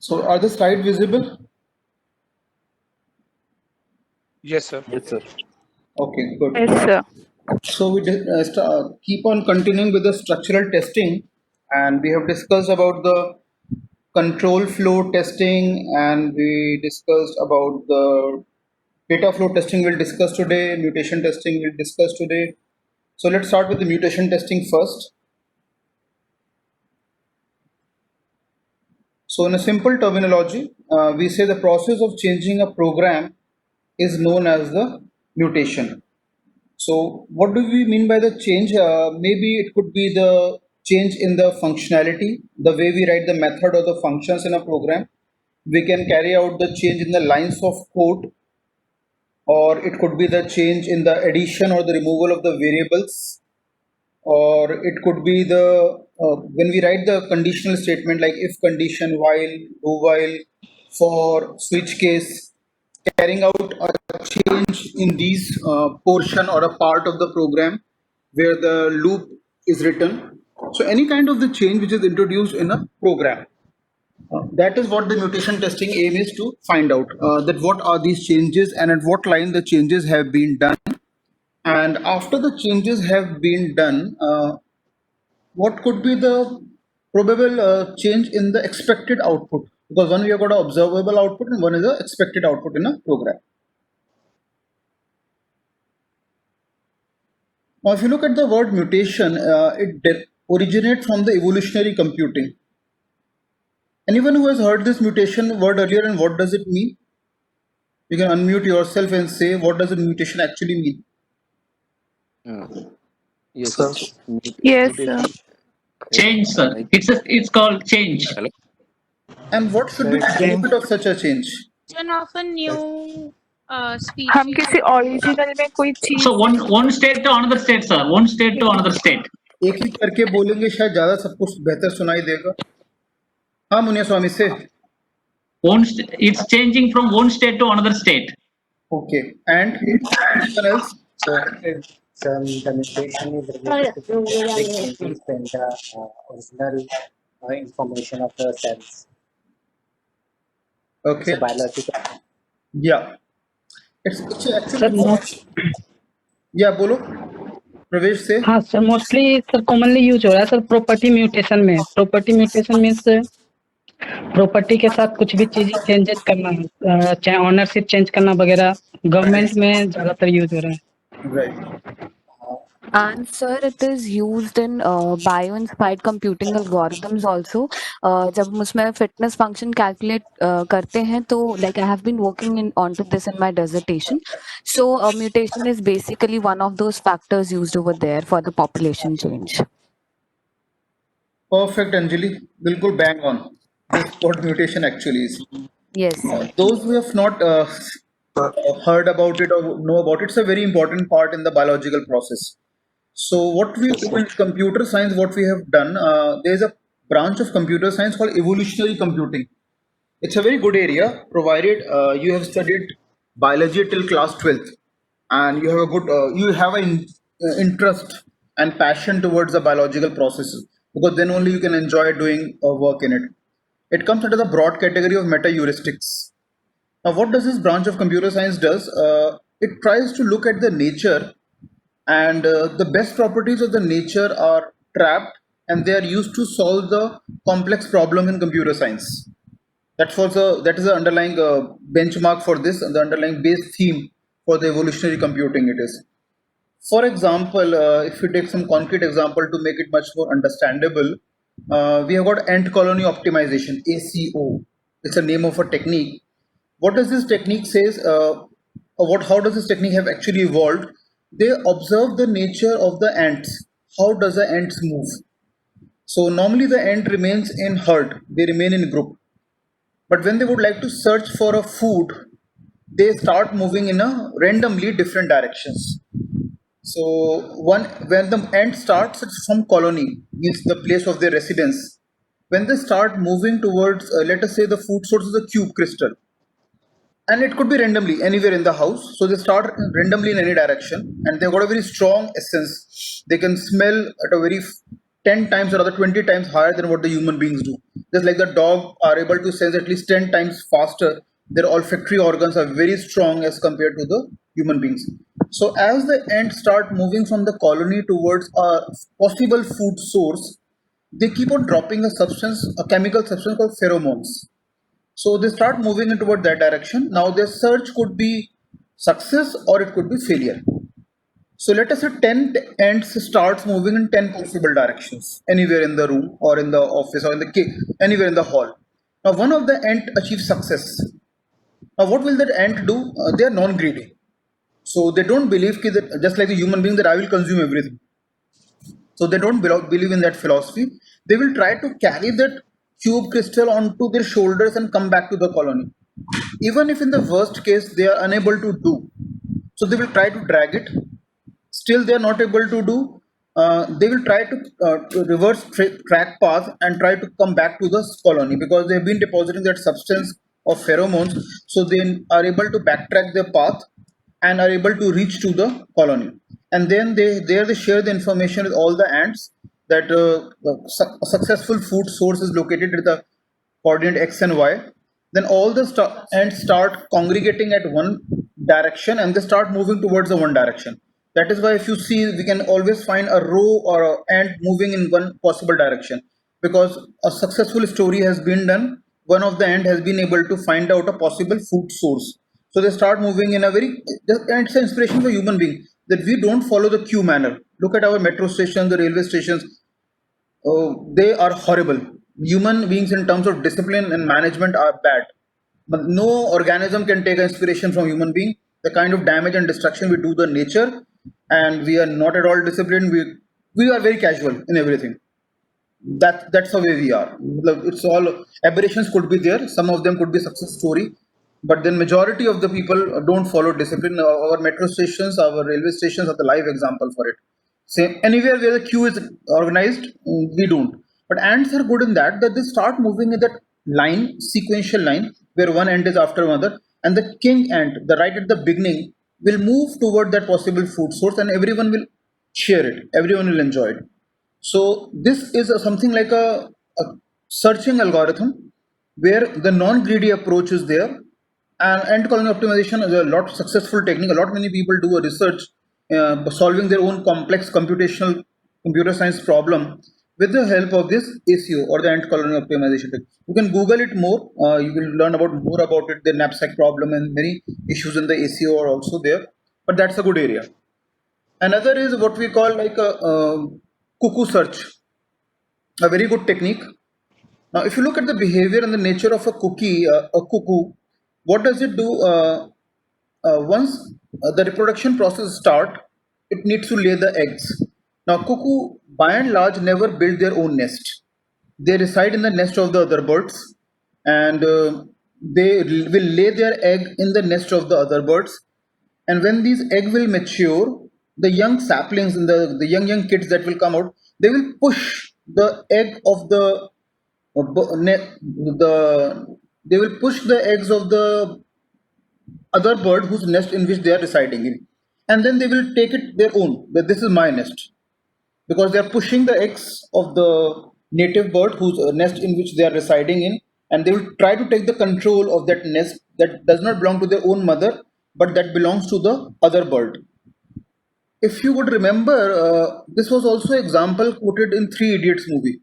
So are the slide visible? Yes, sir. Yes, sir. Okay, good. Yes, sir. So we keep on continuing with the structural testing, and we have discussed about the control flow testing, and we discussed about the data flow testing. We'll discuss today. Mutation testing we'll discuss today. So let's start with the mutation testing first. So in a simple terminology, we say the process of changing a program is known as the mutation. So what do we mean by the change? Maybe it could be the change in the functionality, the way we write the method or the functions in a program. We can carry out the change in the lines of code, or it could be the change in the addition or the removal of the variables, or it could be the when we write the conditional statement like if condition, while, do while, for, switch case, carrying out a change in these portion or a part of the program where the loop is written. So any kind of the change which is introduced in a program, that is what the mutation testing aim is to find out, that what are these changes and at what line the changes have been done, and after the changes have been done, what could be the probable change in the expected output, because one we have got an observable output and one is the expected output in a program. Now if you look at the word mutation, it originates from the evolutionary computing. Anyone who has heard this mutation word earlier, and what does it mean? You can unmute yourself and say what does a mutation actually mean. Yes, Sir. sir. Yes, sir. Mutation. Change, sir. It's called change. Hello. And what should be the benefit of such a change? of a new हम species. किसी original में कोई चीज So one state to another state, sir. One state to another state. एक ही करके बोलेंगे शायद ज्यादा सबको बेहतर सुनाई देगा. हाँ मुनिया स्वामी से. It's changing from one state to another state. Okay, and anyone else? So the mutation is related to big changes in the original information of the cells. Okay. So biological. Yeah. It's actually. Yeah, बोलो. प्रवेश से. हाँ sir, mostly sir commonly use हो रहा है sir property mutation में. Property mutation means property के साथ कुछ भी चीज चेंजेस करना, चाहे ऑनरशिप चेंज करना वगैरह, गवर्नमेंट में ज्यादातर यूज हो रहा है. Right. And sir, it is used in bio-inspired computing algorithms also. जब हम उसमें fitness function calculate करते हैं तो like I have been working onto this in my dissertation. So mutation is basically one of those factors used over there for the population change. Perfect, Anjali. Bilkul bang on. That's what mutation actually is. Yes. Those who have not heard about it or know about it, it's a very important part in the biological process. So what we do in computer science, what we have done, there's a branch of computer science called evolutionary computing. It's a very good area, provided you have studied biology till class 12th, and you have a good, you have an interest and passion towards the biological processes, because then only you can enjoy doing work in it. It comes under the broad category of meta heuristics. Now, what does this branch of computer science does? It tries to look at the nature, and the best properties of the nature are trapped, and they are used to solve the complex problem in computer science. That is the underlying benchmark for this, and the underlying base theme for the evolutionary computing it is. For example, if you take some concrete example to make it much more understandable, we have got ant colony optimization, ACO. It's a name of a technique. What does this technique says? How does this technique have actually evolved? They observe the nature of the ants. How does the ants move? So normally the ant remains in herd. They remain in group. But when they would like to search for a food, they start moving in a randomly different directions. So when the ant starts it's from colony, means the place of their residence. When they start moving towards, let us say the food source is a cube crystal, and it could be randomly anywhere in the house. So they start randomly in any direction, and they've got a very strong essence. They can smell at a very 10 times or rather 20 times higher than what the human beings do. Just like the dog are able to sense at least 10 times faster, their olfactory organs are very strong as compared to the human beings. So as the ants start moving from the colony towards a possible food source, they keep on dropping a chemical substance called pheromones. So they start moving in toward that direction. Now their search could be success or it could be failure. So let us say 10 ants starts moving in 10 possible directions, anywhere in the room or in the office or in the anywhere in the hall. Now one of the ant achieves success. Now what will that ant do? They are non-greedy. So they don't believe that, just like a human being, that I will consume everything. So they don't believe in that philosophy. They will try to carry that cube crystal onto their shoulders and come back to the colony. Even if in the worst case they are unable to do, so they will try to drag it. Still they are not able to do. They will try to reverse track path and try to come back to the colony because they have been depositing that substance of pheromones. So they are able to backtrack their path and are able to reach to the colony. And then they share the information with all the ants that a successful food source is located at the coordinate x and y. Then all the ants start congregating at one direction and they start moving towards the one direction. That is why if you see, we can always find a row or an ant moving in one possible direction because a successful story has been done. One of the ant has been able to find out a possible food source. So they start moving in a and it's an inspiration for human being that we don't follow the queue manner. Look at our metro stations, the railway stations. They are horrible. Human beings in terms of discipline and management are bad. But no organism can take inspiration from human being. The kind of damage and destruction we do the nature, and we are not at all disciplined. We are very casual in everything. That's the way we are. It's all aberrations could be there. Some of them could be success story, but then majority of the people don't follow discipline. Our metro stations, our railway stations are the live example for it. Same anywhere where the queue is organized, we don't. But ants are good in that they start moving in that line, sequential line, where one ant is after another, and the king ant, the right at the beginning, will move toward that possible food source, and everyone will share it. Everyone will enjoy it. So this is something like a searching algorithm where the non-greedy approach is there, and ant colony optimization is a lot successful technique. A lot many people do a research solving their own complex computational computer science problem with the help of this ACO or the ant colony optimization technique. You can Google it more. You will learn more about it. The knapsack problem and many issues in the ACO are also there. But that's a good area. Another is what we call like a cuckoo search, a very good technique. Now, if you look at the behavior and the nature of a cuckoo, what does it do? Once the reproduction process starts, it needs to lay the eggs. Now, cuckoo by and large never build their own nest. They reside in the nest of the other birds, and they will lay their egg in the nest of the other birds. And when these eggs will mature, the young saplings and the young kids that will come out, they will push the egg of they will push the eggs of the other bird whose nest in which they are residing in, and then they will take it their own, that this is my nest, because they are pushing the eggs of the native bird whose nest in which they are residing in, and they will try to take the control of that nest that does not belong to their own mother but that belongs to the other bird. If you would remember, this was also an example quoted in Three Idiots movie.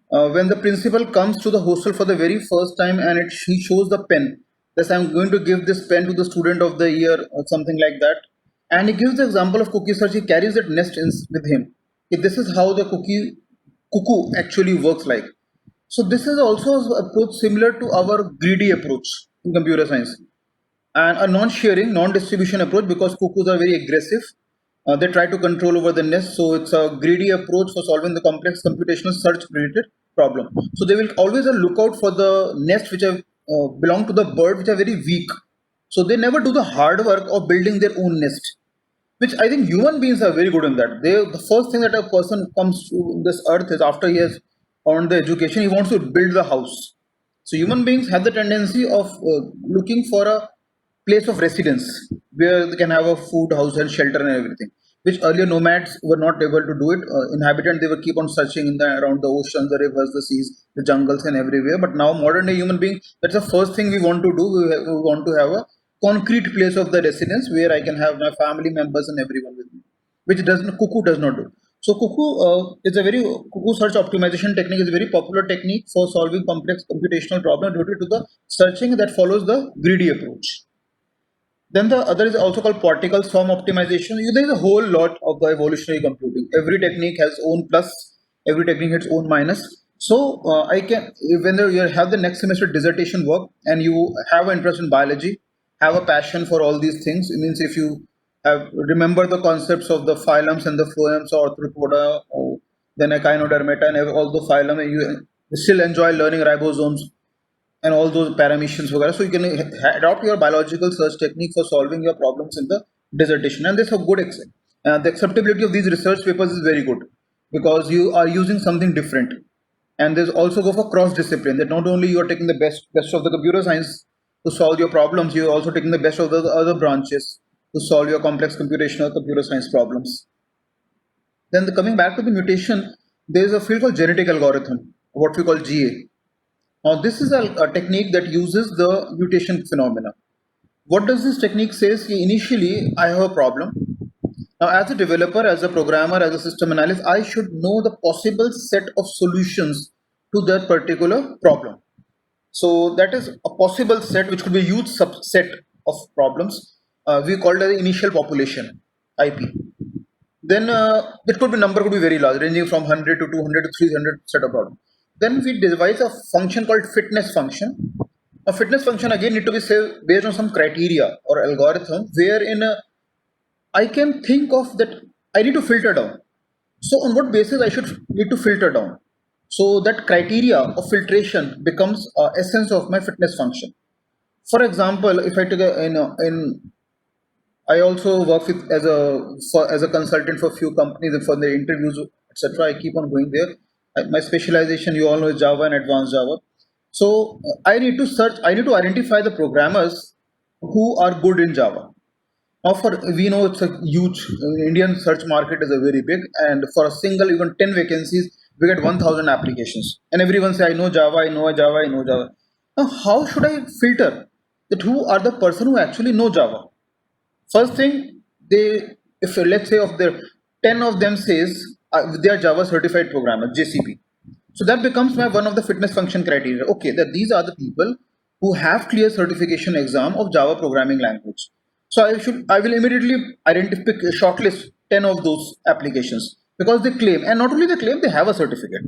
When the principal comes to the hostel for the very first time and he shows the pen, thus I'm going to give this pen to the student of the year or something like that, and he gives the example of cookie search. He carries that nest with him. This is how the cuckoo actually works like. So this is also an approach similar to our greedy approach in computer science, and a non-sharing, non-distribution approach, because cuckoos are very aggressive. They try to control over the nest, so it's a greedy approach for solving the complex computational search-related problem. So they will always look out for the nest which have belong to the bird, which are very weak. So they never do the hard work of building their own nest, which I think human beings are very good in that. The first thing that a person comes to this earth is after he has earned the education, he wants to build the house. So human beings have the tendency of looking for a place of residence where they can have a food, house and shelter and everything. which earlier nomads were not able to do it. Inhabitants, they were keep on searching around the oceans, the rivers, the seas, the jungles, and everywhere. But now, modern day human being, that's the first thing we want to do. We want to have a concrete place of the residence where I can have my family members and everyone with me, which Cuckoo does not do. So Cuckoo search optimization technique is a very popular technique for solving complex computational problems due to the searching that follows the greedy approach. Then the other is also called particle swarm optimization. There is a whole lot of the evolutionary computing. Every technique has own plus, every technique has own minus. So I can, when you have the next semester dissertation work and you have an interest in biology, have a passion for all these things. It means if you remember the concepts of the phylums and the phloems or arthropoda, or then echinodermata and all the phylum, and you still enjoy learning ribosomes and all those parametions. So you can adopt your biological search technique for solving your problems in the dissertation, and there's a good the acceptability of these research papers is very good because you are using something different. And there's also go for cross discipline, that not only you are taking the best of the computer science to solve your problems, you're also taking the best of the other branches to solve your complex computational computer science problems. Then coming back to the mutation, there's a field called genetic algorithm, what we call GA. Now this is a technique that uses the mutation phenomena. What does this technique say? Initially, I have a problem. Now as a developer, as a programmer, as a system analyst, I should know the possible set of solutions to that particular problem. So that is a possible set, which could be a huge subset of problems. We call it the initial population, IP. Then it could be number could be very large, ranging from 100 to 200 to 300 set of problems. Then we devise a function called fitness function. A fitness function again need to be based on some criteria or algorithm wherein I can think of that I need to filter down. So on what basis I should need to filter down? So that criteria of filtration becomes essence of my fitness function. For example, if I take I also work with as a consultant for a few companies and for their interviews, etc. I keep on going there. My specialization, you all know, is Java and advanced Java. So I need to identify the programmers who are good in Java. Now we know it's a huge, Indian search market is a very big, and for a single even 10 vacancies, we get 1,000 applications. And everyone say, I know Java, I know Java, I know Java. Now how should I filter that who are the person who actually know Java? First thing, if let's say of the 10 of them says they are Java certified programmers, JCP. So that becomes one of the fitness function criteria. Okay, that these are the people who have clear certification exam of Java programming language. So I will immediately identify, shortlist 10 of those applications because they claim, and not only they claim, they have a certificate.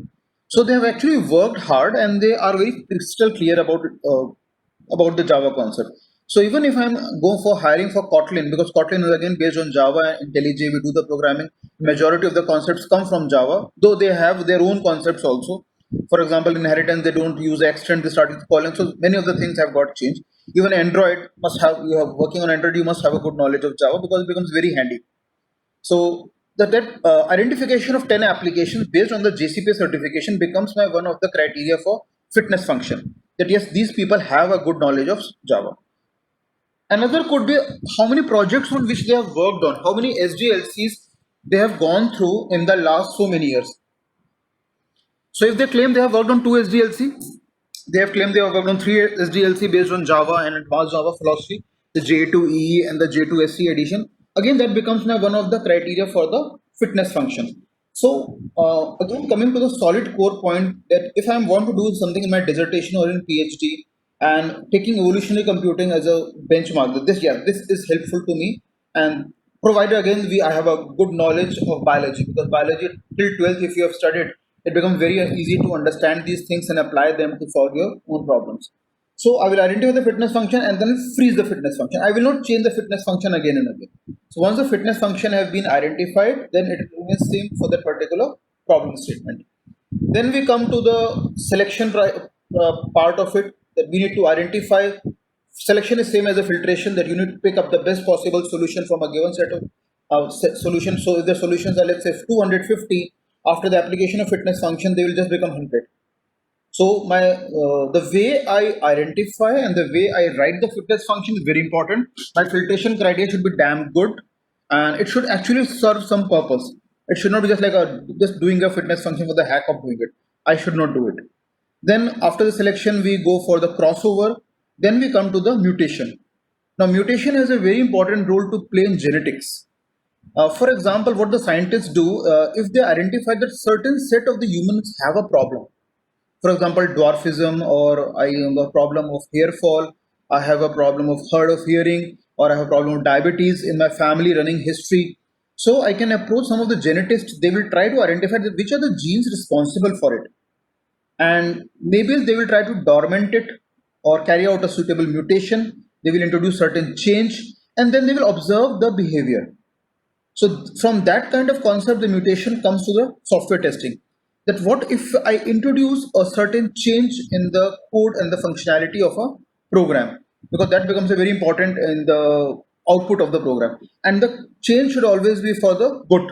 So they have actually worked hard and they are very crystal clear about the Java concept. So even if I'm going for hiring for Kotlin, because Kotlin is again based on Java and IntelliJ, we do the programming, majority of the concepts come from Java, though they have their own concepts also. For example, inheritance, they don't use extend, they start with calling. So many of the things have got changed. Even Android you have working on Android, you must have a good knowledge of Java because it becomes very handy. So that identification of 10 applications based on the JCP certification becomes one of the criteria for fitness function. That yes, these people have a good knowledge of Java. Another could be how many projects on which they have worked on, how many SDLCs they have gone through in the last so many years. So if they claim they have worked on 2 SDLC, they have claimed they have worked on 3 SDLC based on Java and advanced Java philosophy, the J2EE and the J2SC edition. Again, that becomes one of the criteria for the fitness function. So again, coming to the solid core point, that if I want to do something in my dissertation or in PhD and taking evolutionary computing as a benchmark, this is helpful to me, and provided again I have a good knowledge of biology, because biology till 12th if you have studied, it becomes very easy to understand these things and apply them to solve your own problems. So I will identify the fitness function and then freeze the fitness function. I will not change the fitness function again and again. So once the fitness function has been identified, then it remains same for that particular problem statement. Then we come to the selection part of it, that we need to identify. Selection is same as a filtration, that you need to pick up the best possible solution from a given set of solutions. So if the solutions are, let's say, 250, after the application of fitness function, they will just become 100. So the way I identify and the way I write the fitness function is very important. My filtration criteria should be damn good. and it should actually serve some purpose. It should not be just like just doing a fitness function for the heck of doing it. I should not do it. Then after the selection, we go for the crossover. Then we come to the mutation. Now, mutation has a very important role to play in genetics. For example, what the scientists do, if they identify that certain set of the humans have a problem, for example, dwarfism, or I have a problem of hair fall, I have a problem of hard of hearing, or I have a problem of diabetes in my family running history. So I can approach some of the genetists. They will try to identify which are the genes responsible for it, and maybe they will try to dormant it or carry out a suitable mutation. They will introduce certain change, and then they will observe the behavior. So from that kind of concept, the mutation comes to the software testing. That what if I introduce a certain change in the code and the functionality of a program, because that becomes a very important in the output of the program. And the change should always be for the good.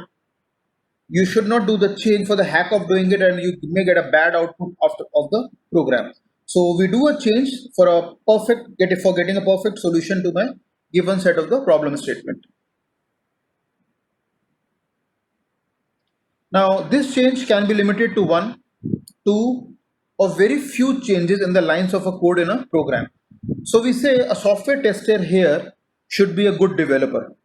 You should not do the change for the heck of doing it, and you may get a bad output of the program. So we do a change for getting a perfect solution to my given set of the problem statement. Now, this change can be limited to 1, 2, or very few changes in the lines of a code in a program. So we say a software tester here should be a good developer,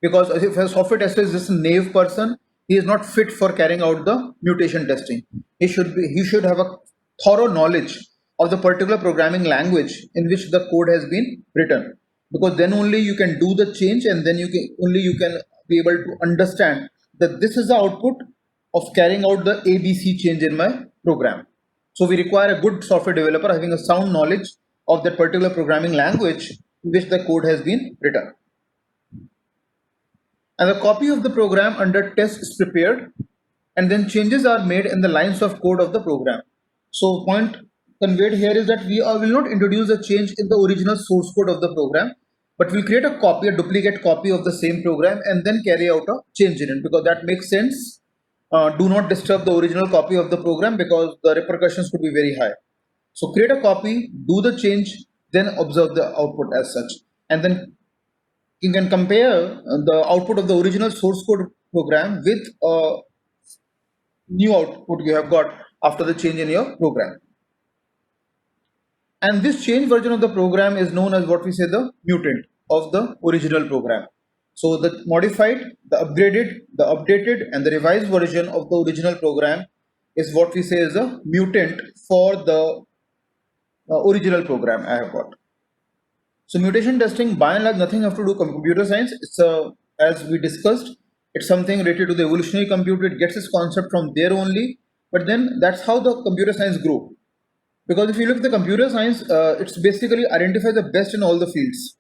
because if a software tester is just a naive person, he is not fit for carrying out the mutation testing. He should have a thorough knowledge of the particular programming language in which the code has been written, because then only you can do the change, and then you can be able to understand that this is the output of carrying out the ABC change in my program. So we require a good software developer having a sound knowledge of that particular programming language in which the code has been written. And a copy of the program under test is prepared, and then changes are made in the lines of code of the program. So point conveyed here is that we will not introduce a change in the original source code of the program, but we'll create a duplicate copy of the same program, and then carry out a change in it, because that makes sense. Do not disturb the original copy of the program, because the repercussions could be very high. So create a copy, do the change, then observe the output as such. And then you can compare the output of the original source code program with a new output you have got after the change in your program. And this change version of the program is known as what we say the mutant of the original program. So the modified, the upgraded, the updated, and the revised version of the original program is what we say is a mutant for the original program I have got. So mutation testing, by and large, nothing have to do with computer science. It's as we discussed, it's something related to the evolutionary computer. It gets its concept from there only. But then that's how the computer science grew. Because if you look at the computer science, it's basically identify the best in all the fields,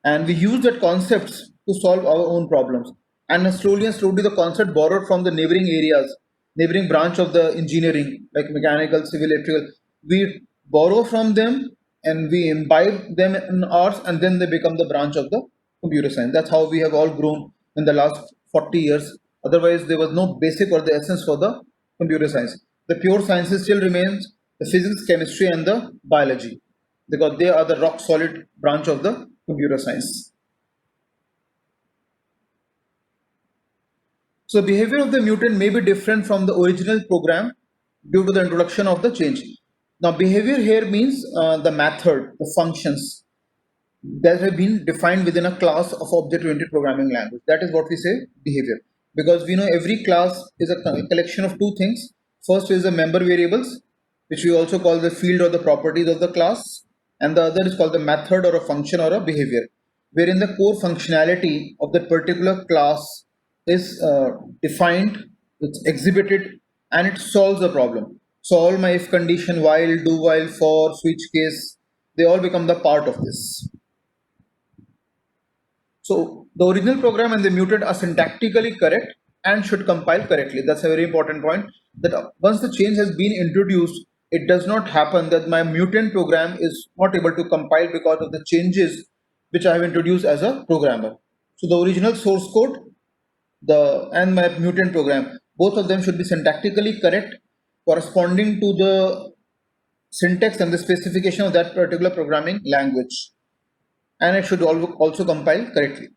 and we use that concepts to solve our own problems. And slowly the concept borrowed from the neighboring areas, neighboring branch of the engineering, like mechanical, civil, electrical. We borrow from them and we imbibe them in ours, and then they become the branch of the computer science. That's how we have all grown in the last 40 years. Otherwise, there was no basic or the essence for the computer science. The pure sciences still remains the physics, chemistry, and the biology, because they are the rock solid branch of the computer science. So behavior of the mutant may be different from the original program due to the introduction of the change. Now behavior here means the method, the functions that have been defined within a class of object-oriented programming language. That is what we say behavior, because we know every class is a collection of two things. First is the member variables, which we also call the field or the properties of the class, and the other is called the method or a function or a behavior, wherein the core functionality of that particular class is defined, it's exhibited, and it solves the problem. So all my if condition, while, do while, for, switch case, they all become the part of this. So the original program and the mutant are syntactically correct and should compile correctly. That's a very important point, that once the change has been introduced, it does not happen that my mutant program is not able to compile because of the changes which I have introduced as a programmer. So the original source code and my mutant program, both of them should be syntactically correct, corresponding to the syntax and the specification of that particular programming language, and it should also compile correctly.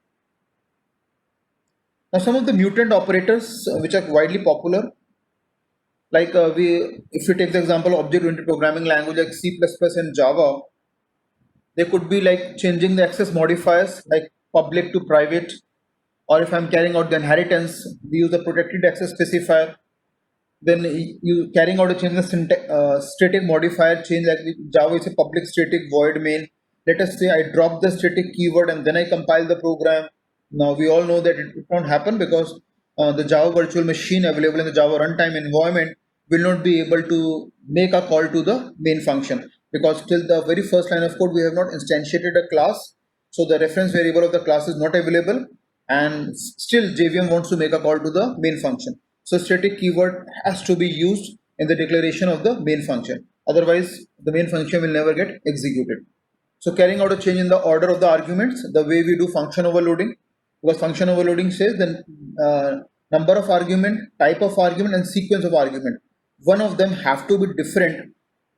Now, some of the mutant operators which are widely popular, like if you take the example of object-oriented programming language like C++ and Java, they could be like changing the access modifiers like public to private, or if I'm carrying out the inheritance, we use the protected access specifier. Then you carrying out a change in the static modifier change, like with Java is a public static void main. Let us say I drop the static keyword and then I compile the program. Now we all know that it won't happen because the Java virtual machine available in the Java runtime environment will not be able to make a call to the main function, because till the very first line of code we have not instantiated a class, so the reference variable of the class is not available, and still JVM wants to make a call to the main function. So static keyword has to be used in the declaration of the main function. Otherwise, the main function will never get executed. So carrying out a change in the order of the arguments, the way we do function overloading, because function overloading says the number of argument, type of argument, and sequence of argument. One of them have to be different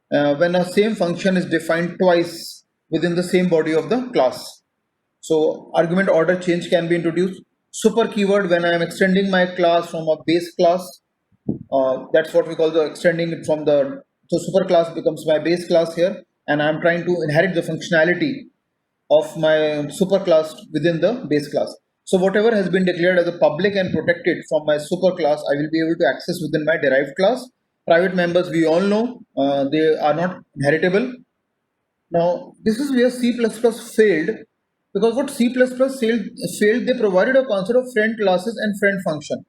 when a same function is defined twice within the same body of the class. So argument order change can be introduced. Super keyword, when I am extending my class from a base class, that's what we call the extending it from the, so super class becomes my base class here, and I'm trying to inherit the functionality of my super class within the base class. So whatever has been declared as a public and protected from my super class, I will be able to access within my derived class. Private members, we all know, they are not inheritable. Now, this is where C++ failed, because what C++ failed, they provided a concept of friend classes and friend function,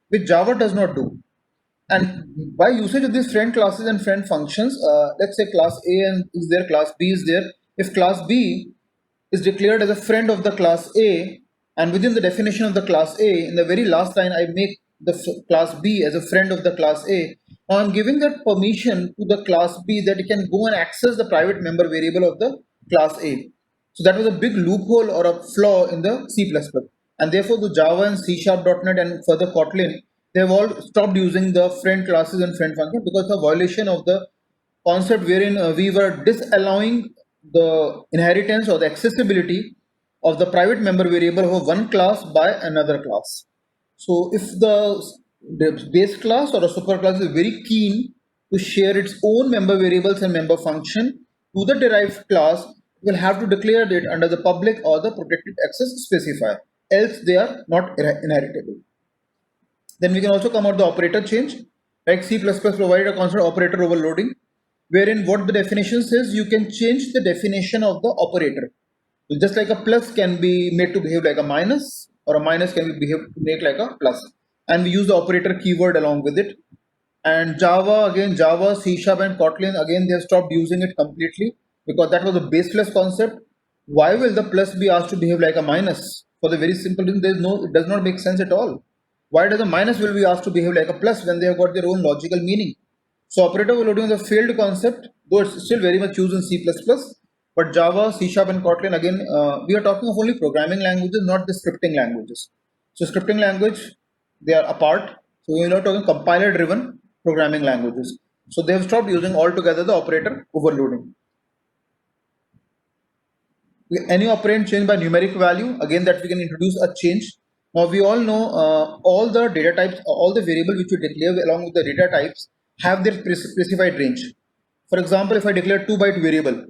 which Java does not do. And by usage of these friend classes and friend functions, let's say class A and is there, class B is there. If class B is declared as a friend of the class A, and within the definition of the class A, in the very last line, I make the class B as a friend of the class A. Now I'm giving that permission to the class B that it can go and access the private member variable of the class A. So that was a big loophole or a flaw in the C++. And therefore the Java and C#.NET and further Kotlin, they have all stopped using the friend classes and friend functions because of violation of the concept wherein we were disallowing the inheritance or the accessibility of the private member variable of one class by another class. So if the base class or a super class is very keen to share its own member variables and member function to the derived class, will have to declare it under the public or the protected access specifier, else they are not inheritable. Then we can also come out the operator change, like C++ provided a concept of operator overloading, wherein what the definition says, you can change the definition of the operator. So just like a plus can be made to behave like a minus, or a minus can be behave to make like a plus, and we use the operator keyword along with it. And Java, again, Java, C# and Kotlin, again they have stopped using it completely because that was a baseless concept. Why will the plus be asked to behave like a minus? For the very simple reason, it does not make sense at all. Why does a minus will be asked to behave like a plus when they have got their own logical meaning? So operator overloading is a failed concept, though it's still very much used in C++. But Java, C# and Kotlin, again, we are talking of only programming languages, not the scripting languages. So scripting language, they are apart. So we are not talking compiler-driven programming languages. So they have stopped using altogether the operator overloading. Any operand change by numeric value, again that we can introduce a change. Now we all know all the data types, all the variables which we declare along with the data types have their specified range. For example, if I declare 2-byte variable,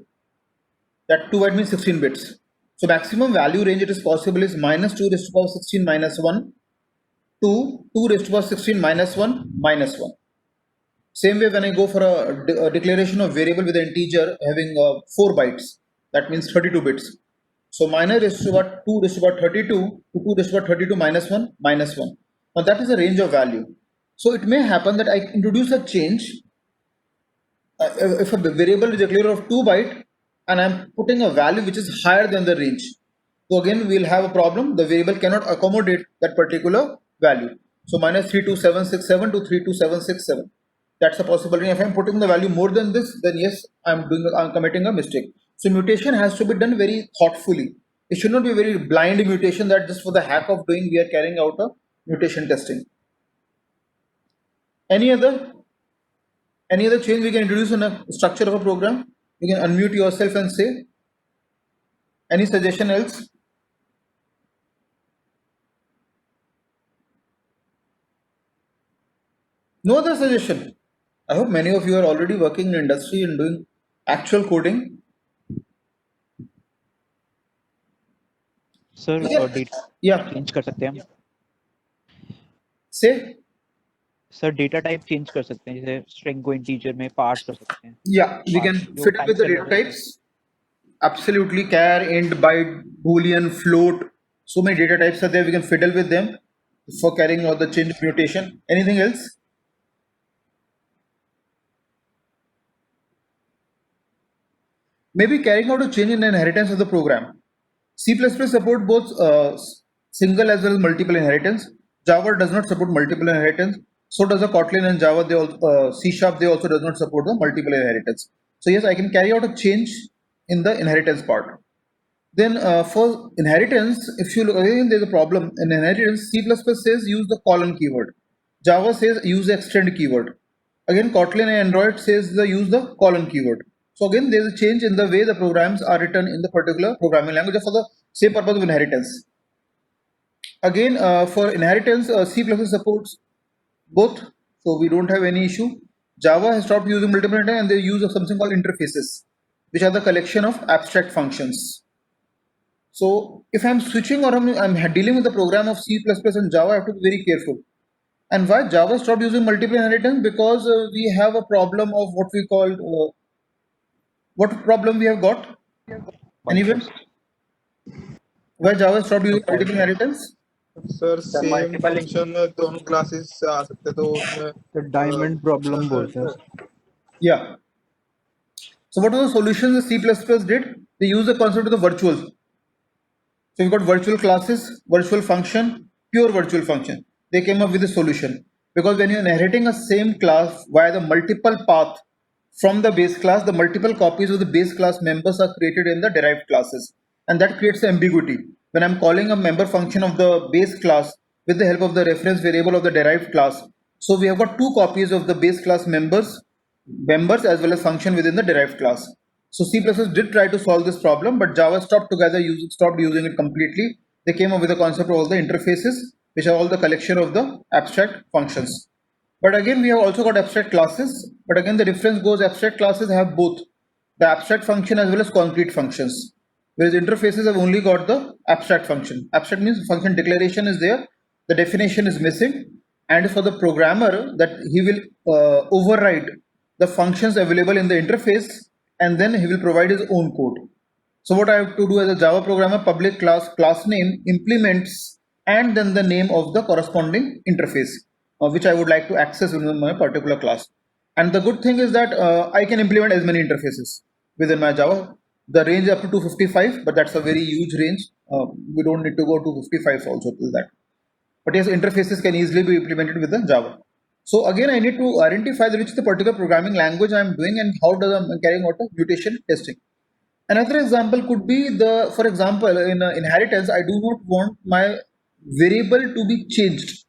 that 2 byte means 16 bits. So maximum value range it is possible is -2⁻16 -1 to 2⁻16 -1 -1. Same way when I go for a declaration of variable with an integer having 4 bytes, that means 32 bits. So -2⁻32 to 2⁻32 -1 -1. Now that is the range of value. So it may happen that I introduce a change if a variable is declared of 2 byte and I'm putting a value which is higher than the range. So again, we'll have a problem. The variable cannot accommodate that particular value. So -32767 to 32767. That's a possibility. If I'm putting the value more than this, then yes, I'm committing a mistake. So mutation has to be done very thoughtfully. It should not be a very blind mutation that just for the heck of doing, we are carrying out a mutation testing. Any other change we can introduce in a structure of a program? You can unmute yourself and say. Any suggestion else? No other suggestion. I hope many of you are already working in industry and doing actual coding. Sir Yeah. Data Yeah. Change कर सकते हैं हम Say. Sir data type change कर सकते हैं जैसे string को integer में पार्स कर सकते हैं Yeah, we can जो fit it with the type data types. Absolutely, char, int, byte, boolean, float. So many data types are there. We can fiddle with them for carrying out the change mutation. Anything else? Maybe carrying out a change in the inheritance of the program. C++ support both single as well as multiple inheritance. Java does not support multiple inheritance. So does the Kotlin and Java. They also, C# they also does not support the multiple inheritance. So yes, I can carry out a change in the inheritance part. Then for inheritance, if you look again, there's a problem in inheritance. C++ says use the colon keyword. Java says use the extend keyword. Again, Kotlin and Android says use the colon keyword. So again, there's a change in the way the programs are written in the particular programming language for the same purpose of inheritance. Again, for inheritance, C++ supports both, so we don't have any issue. Java has stopped using multiple inheritance and they use of something called interfaces, which are the collection of abstract functions. So if I'm switching or I'm dealing with the program of C++ and Java, I have to be very careful. And why Java stopped using multiple inheritance? Because we have a problem of what we call what problem we have got? Anyone? Why Java stopped using multiple inheritance? Sir same multiple- function दोनों classes से आ सकते तो उसमें तो diamond problem बोलते हैं Yeah. So what was the solution the C++ did? They used the concept of the virtual. So you've got virtual classes, virtual function, pure virtual function. They came up with a solution. Because when you're inheriting a same class via the multiple path from the base class, the multiple copies of the base class members are created in the derived classes. And that creates ambiguity. When I'm calling a member function of the base class with the help of the reference variable of the derived class. So we have got two copies of the base class members as well as function within the derived class. So C++ did try to solve this problem, but Java stopped using it completely. They came up with the concept of all the interfaces, which are all the collection of the abstract functions. But again, we have also got abstract classes. But again, the difference goes abstract classes have both the abstract function as well as concrete functions. Whereas interfaces have only got the abstract function. Abstract means function declaration is there, the definition is missing, and for the programmer that he will override the functions available in the interface and then he will provide his own code. So what I have to do as a Java programmer, public class name implements and then the name of the corresponding interface, which I would like to access within my particular class. And the good thing is that I can implement as many interfaces within my Java. The range is up to 255, but that's a very huge range. We don't need to go to 55 also till that. But yes, interfaces can easily be implemented with the Java. So again, I need to identify which is the particular programming language I'm doing and how does I'm carrying out a mutation testing. Another example could be for example, in inheritance, I do not want my variable to be changed.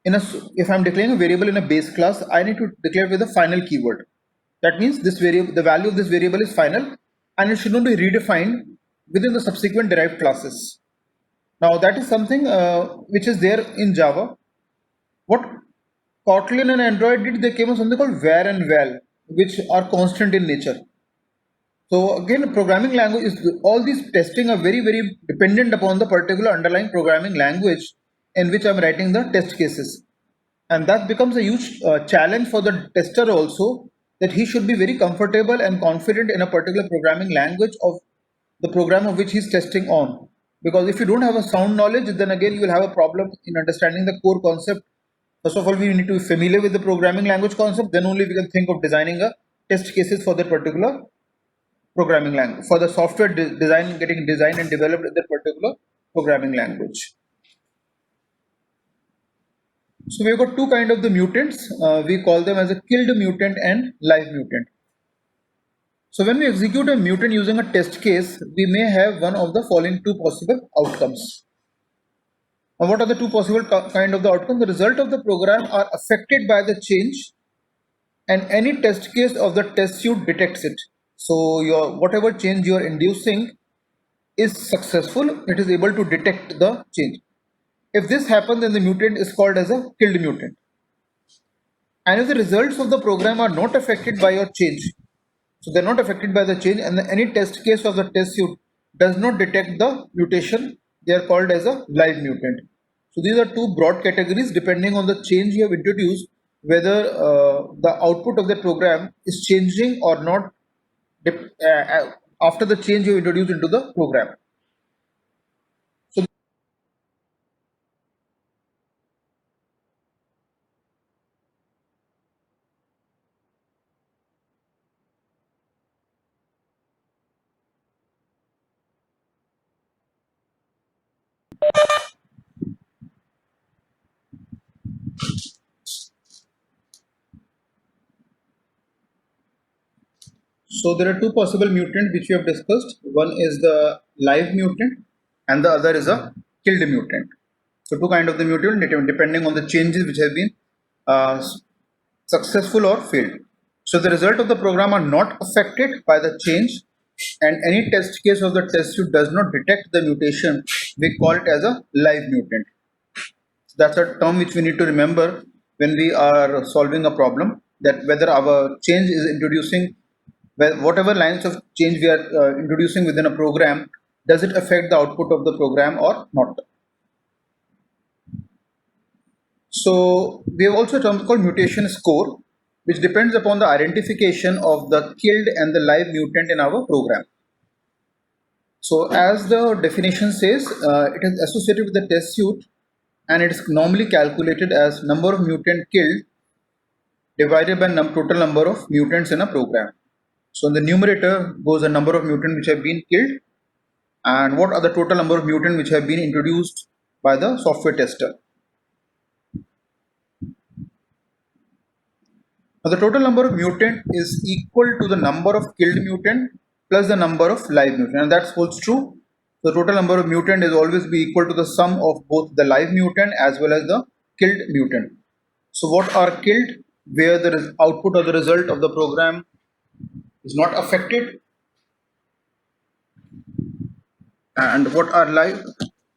If I'm declaring a variable in a base class, I need to declare with a final keyword. That means this variable, the value of this variable is final, and it should not be redefined within the subsequent derived classes. Now that is something which is there in Java. What Kotlin and Android did, they came up with something called var and val, which are constant in nature. So again, programming language is all these testing are very, very dependent upon the particular underlying programming language in which I'm writing the test cases. And that becomes a huge challenge for the tester also, that he should be very comfortable and confident in a particular programming language of the program of which he's testing on. Because if you don't have a sound knowledge, then again you will have a problem in understanding the core concept. First of all, we need to be familiar with the programming language concept, then only we can think of designing a test cases for that particular programming language, for the software getting designed and developed in that particular programming language. So we've got two kind of the mutants. We call them as a killed mutant and live mutant. So when we execute a mutant using a test case, we may have one of the following two possible outcomes. And what are the two possible kind of the outcomes? The result of the program are affected by the change, and any test case of the test suite detects it. So your whatever change you are inducing is successful, it is able to detect the change. If this happens, then the mutant is called as a killed mutant. and if the results of the program are not affected by your change, so they're not affected by the change, and any test case of the test suite does not detect the mutation, they are called as a live mutant. So these are two broad categories depending on the change you have introduced, whether the output of the program is changing or not after the change you introduced into the program. So So there are two possible mutants which we have discussed. One is the live mutant and the other is a killed mutant. So two kind of the mutant depending on the changes which have been successful or failed. So the result of the program are not affected by the change, and any test case of the test suite does not detect the mutation, we call it as a live mutant. That's a term which we need to remember when we are solving a problem, that whether our change is introducing, whatever lines of change we are introducing within a program, does it affect the output of the program or not. So we have also a term called mutation score, which depends upon the identification of the killed and the live mutant in our program. So as the definition says, it is associated with the test suite, and it is normally calculated as number of mutant killed divided by total number of mutants in a program. So in the numerator goes the number of mutants which have been killed, and what are the total number of mutants which have been introduced by the software tester. Now the total number of mutant is equal to the number of killed mutant plus the number of live mutant, and that holds true. The total number of mutant is always be equal to the sum of both the live mutant as well as the killed mutant. So what are killed? Where the output or the result of the program is not affected, and what are live?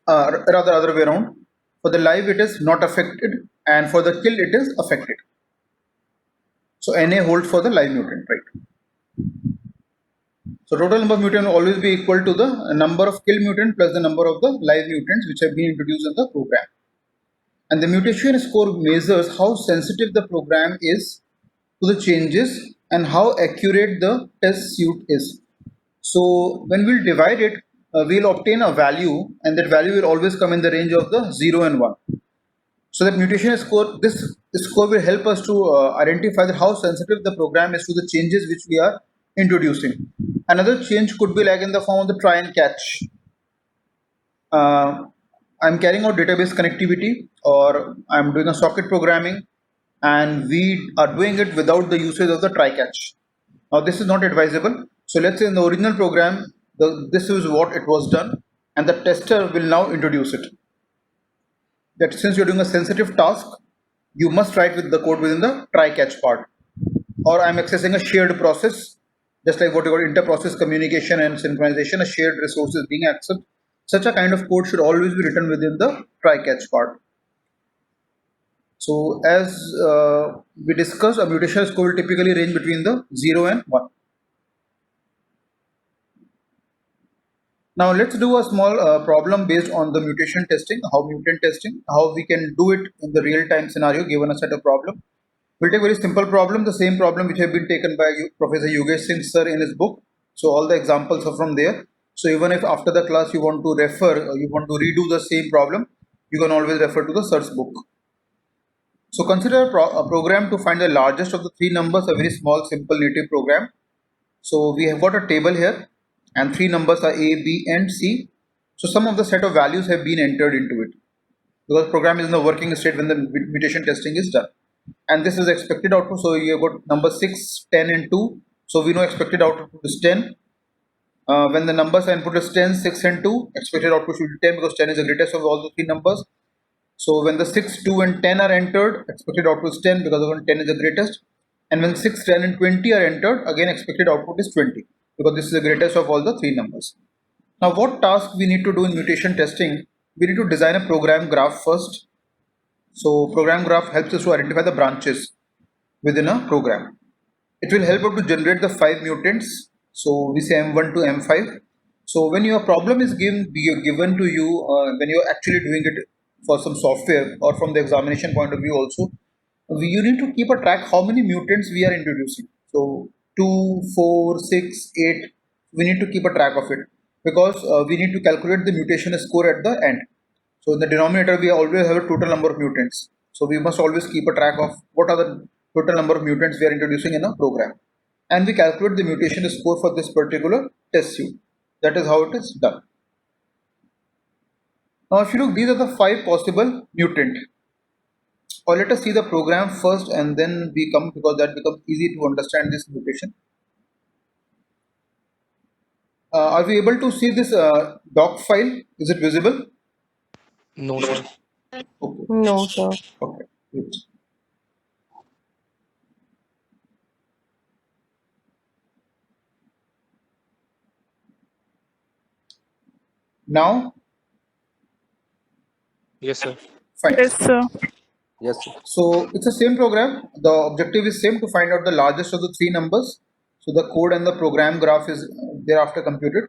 Rather other way around. For the live it is not affected, and for the killed it is affected. So NA holds for the live mutant, right? So total number of mutant will always be equal to the number of killed mutant plus the number of the live mutants which have been introduced in the program. And the mutation score measures how sensitive the program is to the changes and how accurate the test suite is. So when we'll divide it, we'll obtain a value, and that value will always come in the range of the 0 and 1. So that mutation score, this score will help us to identify that how sensitive the program is to the changes which we are introducing. Another change could be like in the form of the try and catch. I'm carrying out database connectivity, or I'm doing a socket programming, and we are doing it without the usage of the try catch. Now this is not advisable. So let's say in the original program, this is what it was done, and the tester will now introduce it. That since you're doing a sensitive task, you must write with the code within the try catch part. Or I'm accessing a shared process, just like what you call inter-process communication and synchronization, a shared resource is being accessed. Such a kind of code should always be written within the try catch part. So as we discussed, a mutation score will typically range between the 0 and 1. Now let's do a small problem based on the mutation testing, how we can do it in the real-time scenario given a set of problem. We'll take a very simple problem, the same problem which have been taken by Professor Yogesh Singh sir in his book. So all the examples are from there. So even if after the class you want to refer, you want to redo the same problem, you can always refer to the sir's book. So consider a program to find the largest of the three numbers, a very small simple native program. So we have got a table here, and three numbers are A, B and C. So some of the set of values have been entered into it, because program is in the working state when the mutation testing is done. And this is expected output. So you have got number 6, 10 and 2. So we know expected output is 10. When the numbers are input is 10, 6 and 2, expected output should be 10 because 10 is the greatest of all the three numbers. So when the 6, 2 and 10 are entered, expected output is 10 because 10 is the greatest. And when 6, 10 and 20 are entered, again expected output is 20 because this is the greatest of all the three numbers. Now what task we need to do in mutation testing? We need to design a program graph first. So program graph helps us to identify the branches. within a program. It will help out to generate the 5 mutants. So we say M1 to M5. So when your problem is given to you, when you're actually doing it for some software or from the examination point of view also, you need to keep a track how many mutants we are introducing. So 2, 4, 6, 8, we need to keep a track of it because we need to calculate the mutation score at the end. So in the denominator, we always have a total number of mutants. So we must always keep a track of what are the total number of mutants we are introducing in a program. And we calculate the mutation score for this particular test suite. That is how it is done. Now if you look, these are the 5 possible mutant. Or let us see the program first and then we come, because that becomes easy to understand this mutation. Are we able to see this doc file? Is it visible? No, sir. Okay. No, sir. Okay. Good. Now, Yes, sir. fine. Yes, sir. Yes, sir. So it's the same program. The objective is same, to find out the largest of the 3 numbers. So the code and the program graph is thereafter computed.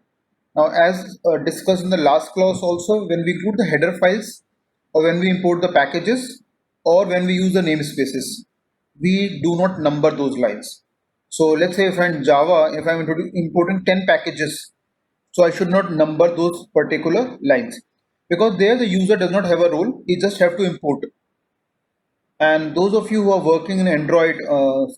Now, as discussed in the last class also, when we include the header files or when we import the packages or when we use the namespaces, we do not number those lines. So let's say if I'm in Java, if I'm importing 10 packages, so I should not number those particular lines, because there the user does not have a role, he just have to import. And those of you who are working in Android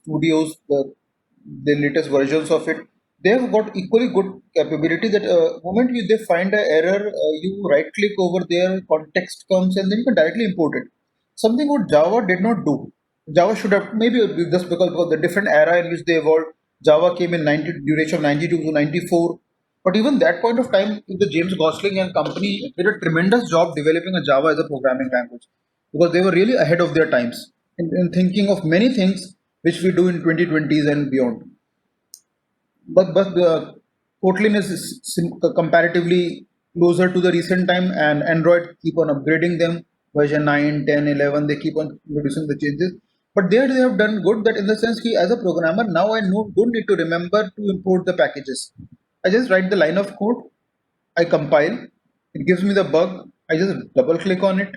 studios, the latest versions of it, they have got equally good capability that moment they find an error, you right click over there, context comes, and then you can directly import it. Something what Java did not do. Java should have, maybe just because the different era in which they evolved. Java came in duration of 92 to 94. But even that point of time, the James Gosling and company did a tremendous job developing a Java as a programming language, because they were really ahead of their times in thinking of many things which we do in 2020s and beyond. But the Kotlin is comparatively closer to the recent time, and Android keep on upgrading them. Version 9, 10, 11, they keep on introducing the changes. But there they have done good, that in the sense that as a programmer, now I don't need to remember to import the packages. I just write the line of code, I compile, it gives me the bug, I just double click on it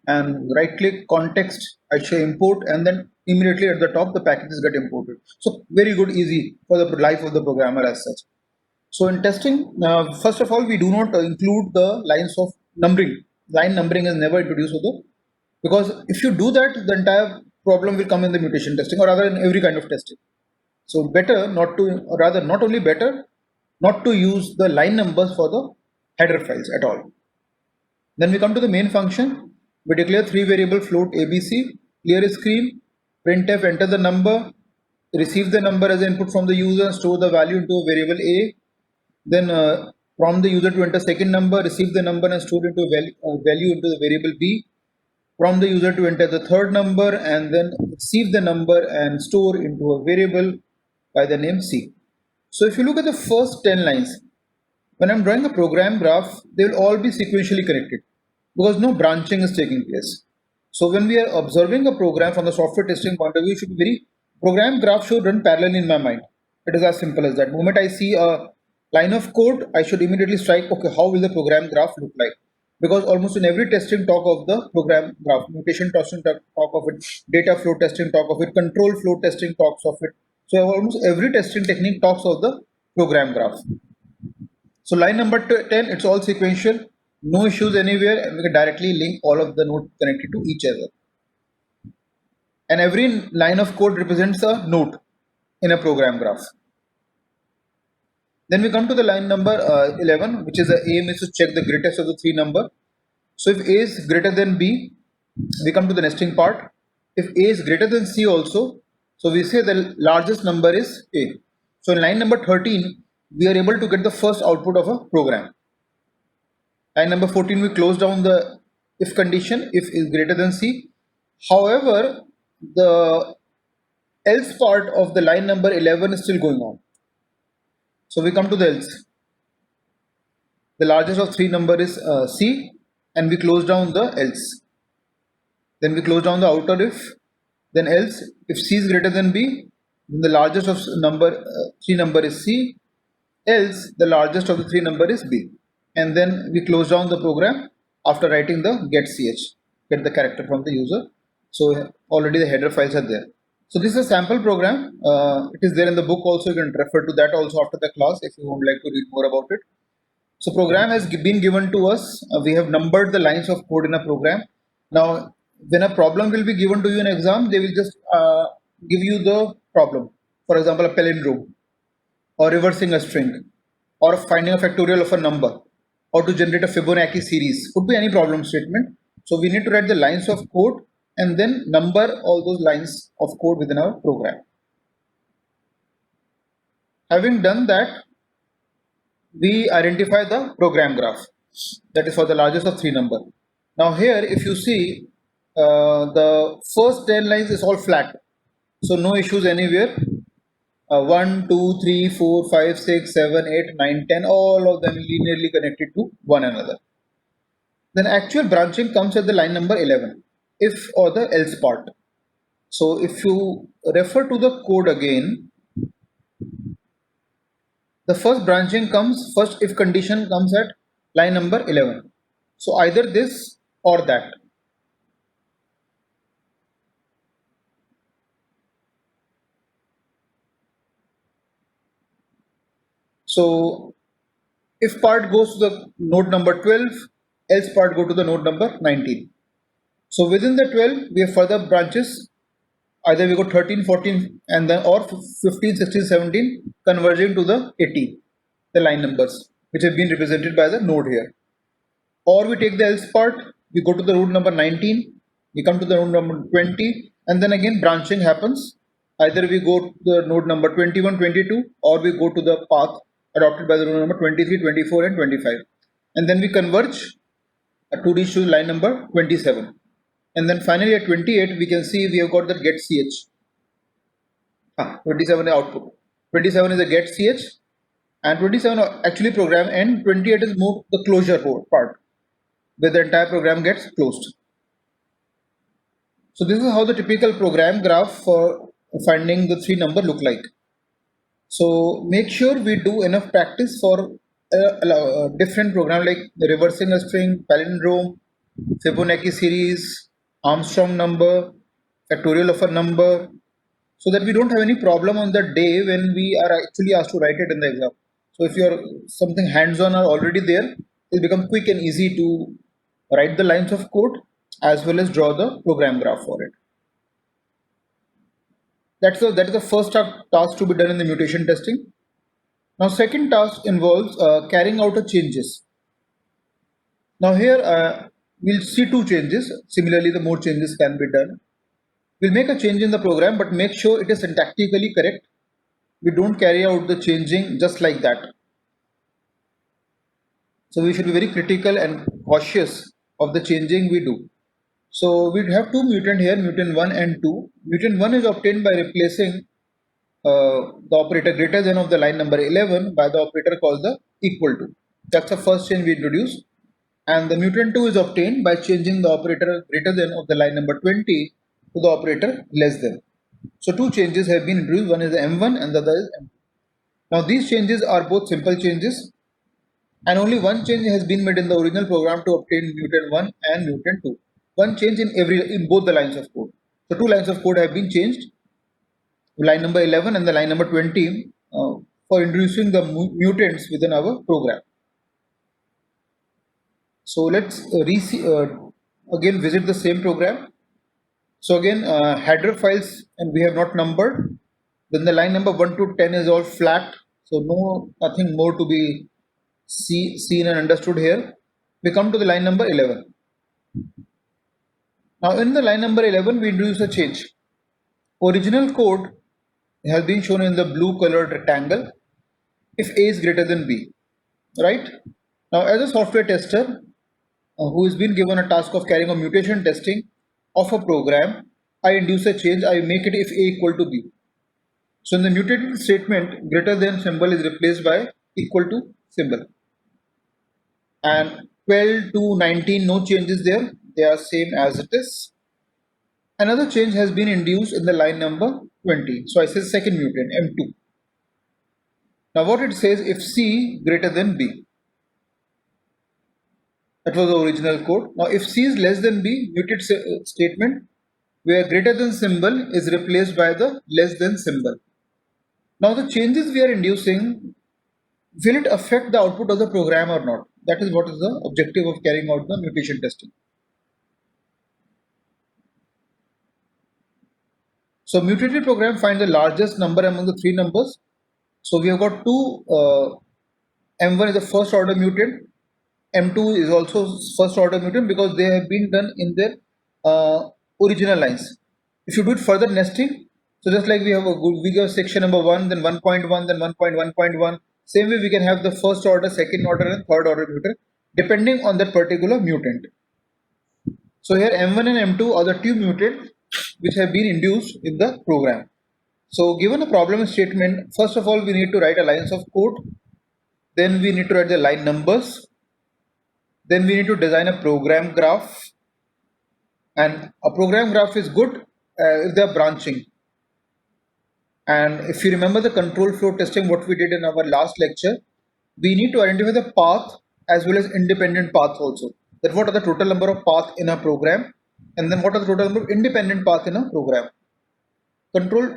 and right click context, I say import, and then immediately at the top the packages get imported. So very good, easy for the life of the programmer as such. So in testing, first of all, we do not include the lines of numbering. Line numbering is never introduced with the, because if you do that, the entire problem will come in the mutation testing, or rather in every kind of testing. So better not to, or rather not only better, not to use the line numbers for the header files at all. Then we come to the main function. We declare 3 variable float ABC, clear screen, printf, enter the number, receive the number as input from the user and store the value into a variable A. Then prompt the user to enter second number, receive the number and store into a value into the variable B. Prompt the user to enter the third number and then receive the number and store into a variable by the name C. So if you look at the first 10 lines, when I'm drawing a program graph, they will all be sequentially connected because no branching is taking place. So when we are observing a program from the software testing point of view, it should be program graph should run parallel in my mind. It is as simple as that. The moment I see a line of code, I should immediately strike, okay, how will the program graph look like? Because almost in every testing talk of the program graph, mutation testing talk of it, data flow testing talk of it, control flow testing talks of it. So almost every testing technique talks of the program graph. So line number 10, it's all sequential, no issues anywhere, and we can directly link all of the nodes connected to each other. And every line of code represents a node in a program graph. Then we come to the line number 11, which is the aim is to check the greatest of the 3 number. So if A is greater than B, we come to the nesting part. If A is greater than C also, so we say the largest number is A. So in line number 13, we are able to get the first output of a program. Line number 14, we close down the if condition, if is greater than C. However, the else part of the line number 11 is still going on. So we come to the else. The largest of 3 number is C, and we close down the else. Then we close down the outer if, Then else, if C is greater than B, then the largest of three number is C, else the largest of the three number is B. And then we close down the program after writing the get ch, get the character from the user. So already the header files are there. So this is a sample program. It is there in the book also. You can refer to that also after the class if you would like to read more about it. So program has been given to us. We have numbered the lines of code in a program. Now, when a problem will be given to you in exam, they will just give you the problem. For example, a palindrome, or reversing a string, or finding a factorial of a number, or to generate a Fibonacci series. Could be any problem statement. So we need to write the lines of code and then number all those lines of code within our program. Having done that, we identify the program graph, that is for the largest of three number. Now here, if you see, the first 10 lines is all flat, so no issues anywhere. 1, 2, 3, 4, 5, 6, 7, 8, 9, 10, all of them linearly connected to one another. Then actual branching comes at the line number 11, if or the else part. So if you refer to the code again, the first branching comes, first if condition comes at line number 11. So either this or that. So if part goes to the node number 12, else part go to the node number 19. So within the 12, we have further branches. Either we go 13, 14, and then or 15, 16, 17, converging to the 18, the line numbers, which have been represented by the node here. Or we take the else part, we go to the node number 19, we come to the node number 20, and then again branching happens. Either we go to the node number 21, 22, or we go to the path adopted by the node number 23, 24, and 25. And then we converge to reach to line number 27. And then finally at 28, we can see we have got the get ch. 27 is output. 27 is the get ch, and 27 actually program, and 28 is moved the closure part, where the entire program gets closed. So this is how the typical program graph for finding the three number look like. So make sure we do enough practice for a different program like reversing a string, palindrome, Fibonacci series, Armstrong number, factorial of a number, so that we don't have any problem on the day when we are actually asked to write it in the exam. So if you're something hands-on are already there, it becomes quick and easy to write the lines of code as well as draw the program graph for it. That is the first task to be done in the mutation testing. Now second task involves carrying out a changes. Now here we'll see two changes. Similarly, the more changes can be done. We'll make a change in the program, but make sure it is syntactically correct. We don't carry out the changing just like that. So we should be very critical and cautious of the changing we do. So we have two mutant here, mutant 1 and 2. Mutant 1 is obtained by replacing the operator greater than of the line number 11 by the operator called the equal to. That's the first change we introduced. And the mutant 2 is obtained by changing the operator greater than of the line number 20 to the operator less than. So two changes have been introduced. One is the M1 and the other is M2. Now these changes are both simple changes, and only one change has been made in the original program to obtain mutant 1 and mutant 2. One change in both the lines of code. So two lines of code have been changed, line number 11 and the line number 20, for introducing the mutants within our program. So let's again visit the same program. So again header files, and we have not numbered. Then the line number 1 to 10 is all flat, so nothing more to be seen and understood here. We come to the line number 11. Now in the line number 11 we introduce a change. Original code has been shown in the blue colored rectangle if A is greater than B, right? Now as a software tester who has been given a task of carrying out mutation testing of a program, I induce a change, I make it if A equal to B. So in the mutated statement, greater than symbol is replaced by equal to symbol. And 12 to 19, no changes there, they are same as it is. another change has been induced in the line number 20. So I say second mutant, M2. Now what it says, if C greater than B. That was the original code. Now if C is less than B, muted statement where greater than symbol is replaced by the less than symbol. Now the changes we are inducing, will it affect the output of the program or not? That is what is the objective of carrying out the mutation testing. So mutated program finds the largest number among the three numbers. So we have got two, M1 is a first order mutant, M2 is also first order mutant because they have been done in their original lines. If you do it further nesting, so just like we have we have section number 1, then 1.1, then 1.1.1, same way we can have the first order, second order and third order mutant depending on that particular mutant. So here M1 and M2 are the two mutants which have been induced in the program. So given a problem statement, first of all we need to write a lines of code, then we need to write the line numbers, then we need to design a program graph, and a program graph is good if they are branching. And if you remember the control flow testing what we did in our last lecture, we need to identify the path as well as independent paths also. That what are the total number of paths in a program, and then what are the total number of independent paths in a program. Control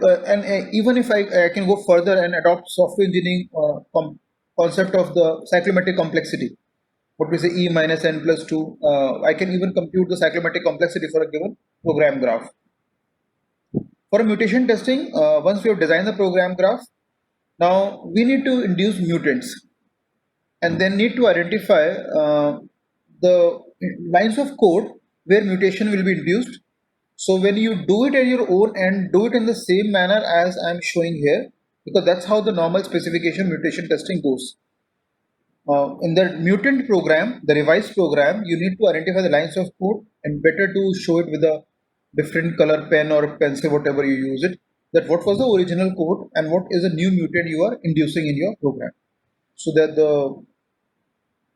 even if I can go further and adopt software engineering concept of the cyclomatic complexity, what we say E minus n plus 2, I can even compute the cyclomatic complexity for a given program graph. For a mutation testing, once we have designed the program graph, now we need to induce mutants and then need to identify the lines of code where mutation will be induced. So when you do it at your own end, do it in the same manner as I am showing here, because that's how the normal specification mutation testing goes. In the mutant program, the revised program, you need to identify the lines of code, and better to show it with a different color pen or pencil, whatever you use it, that what was the original code and what is a new mutant you are inducing in your program, so that the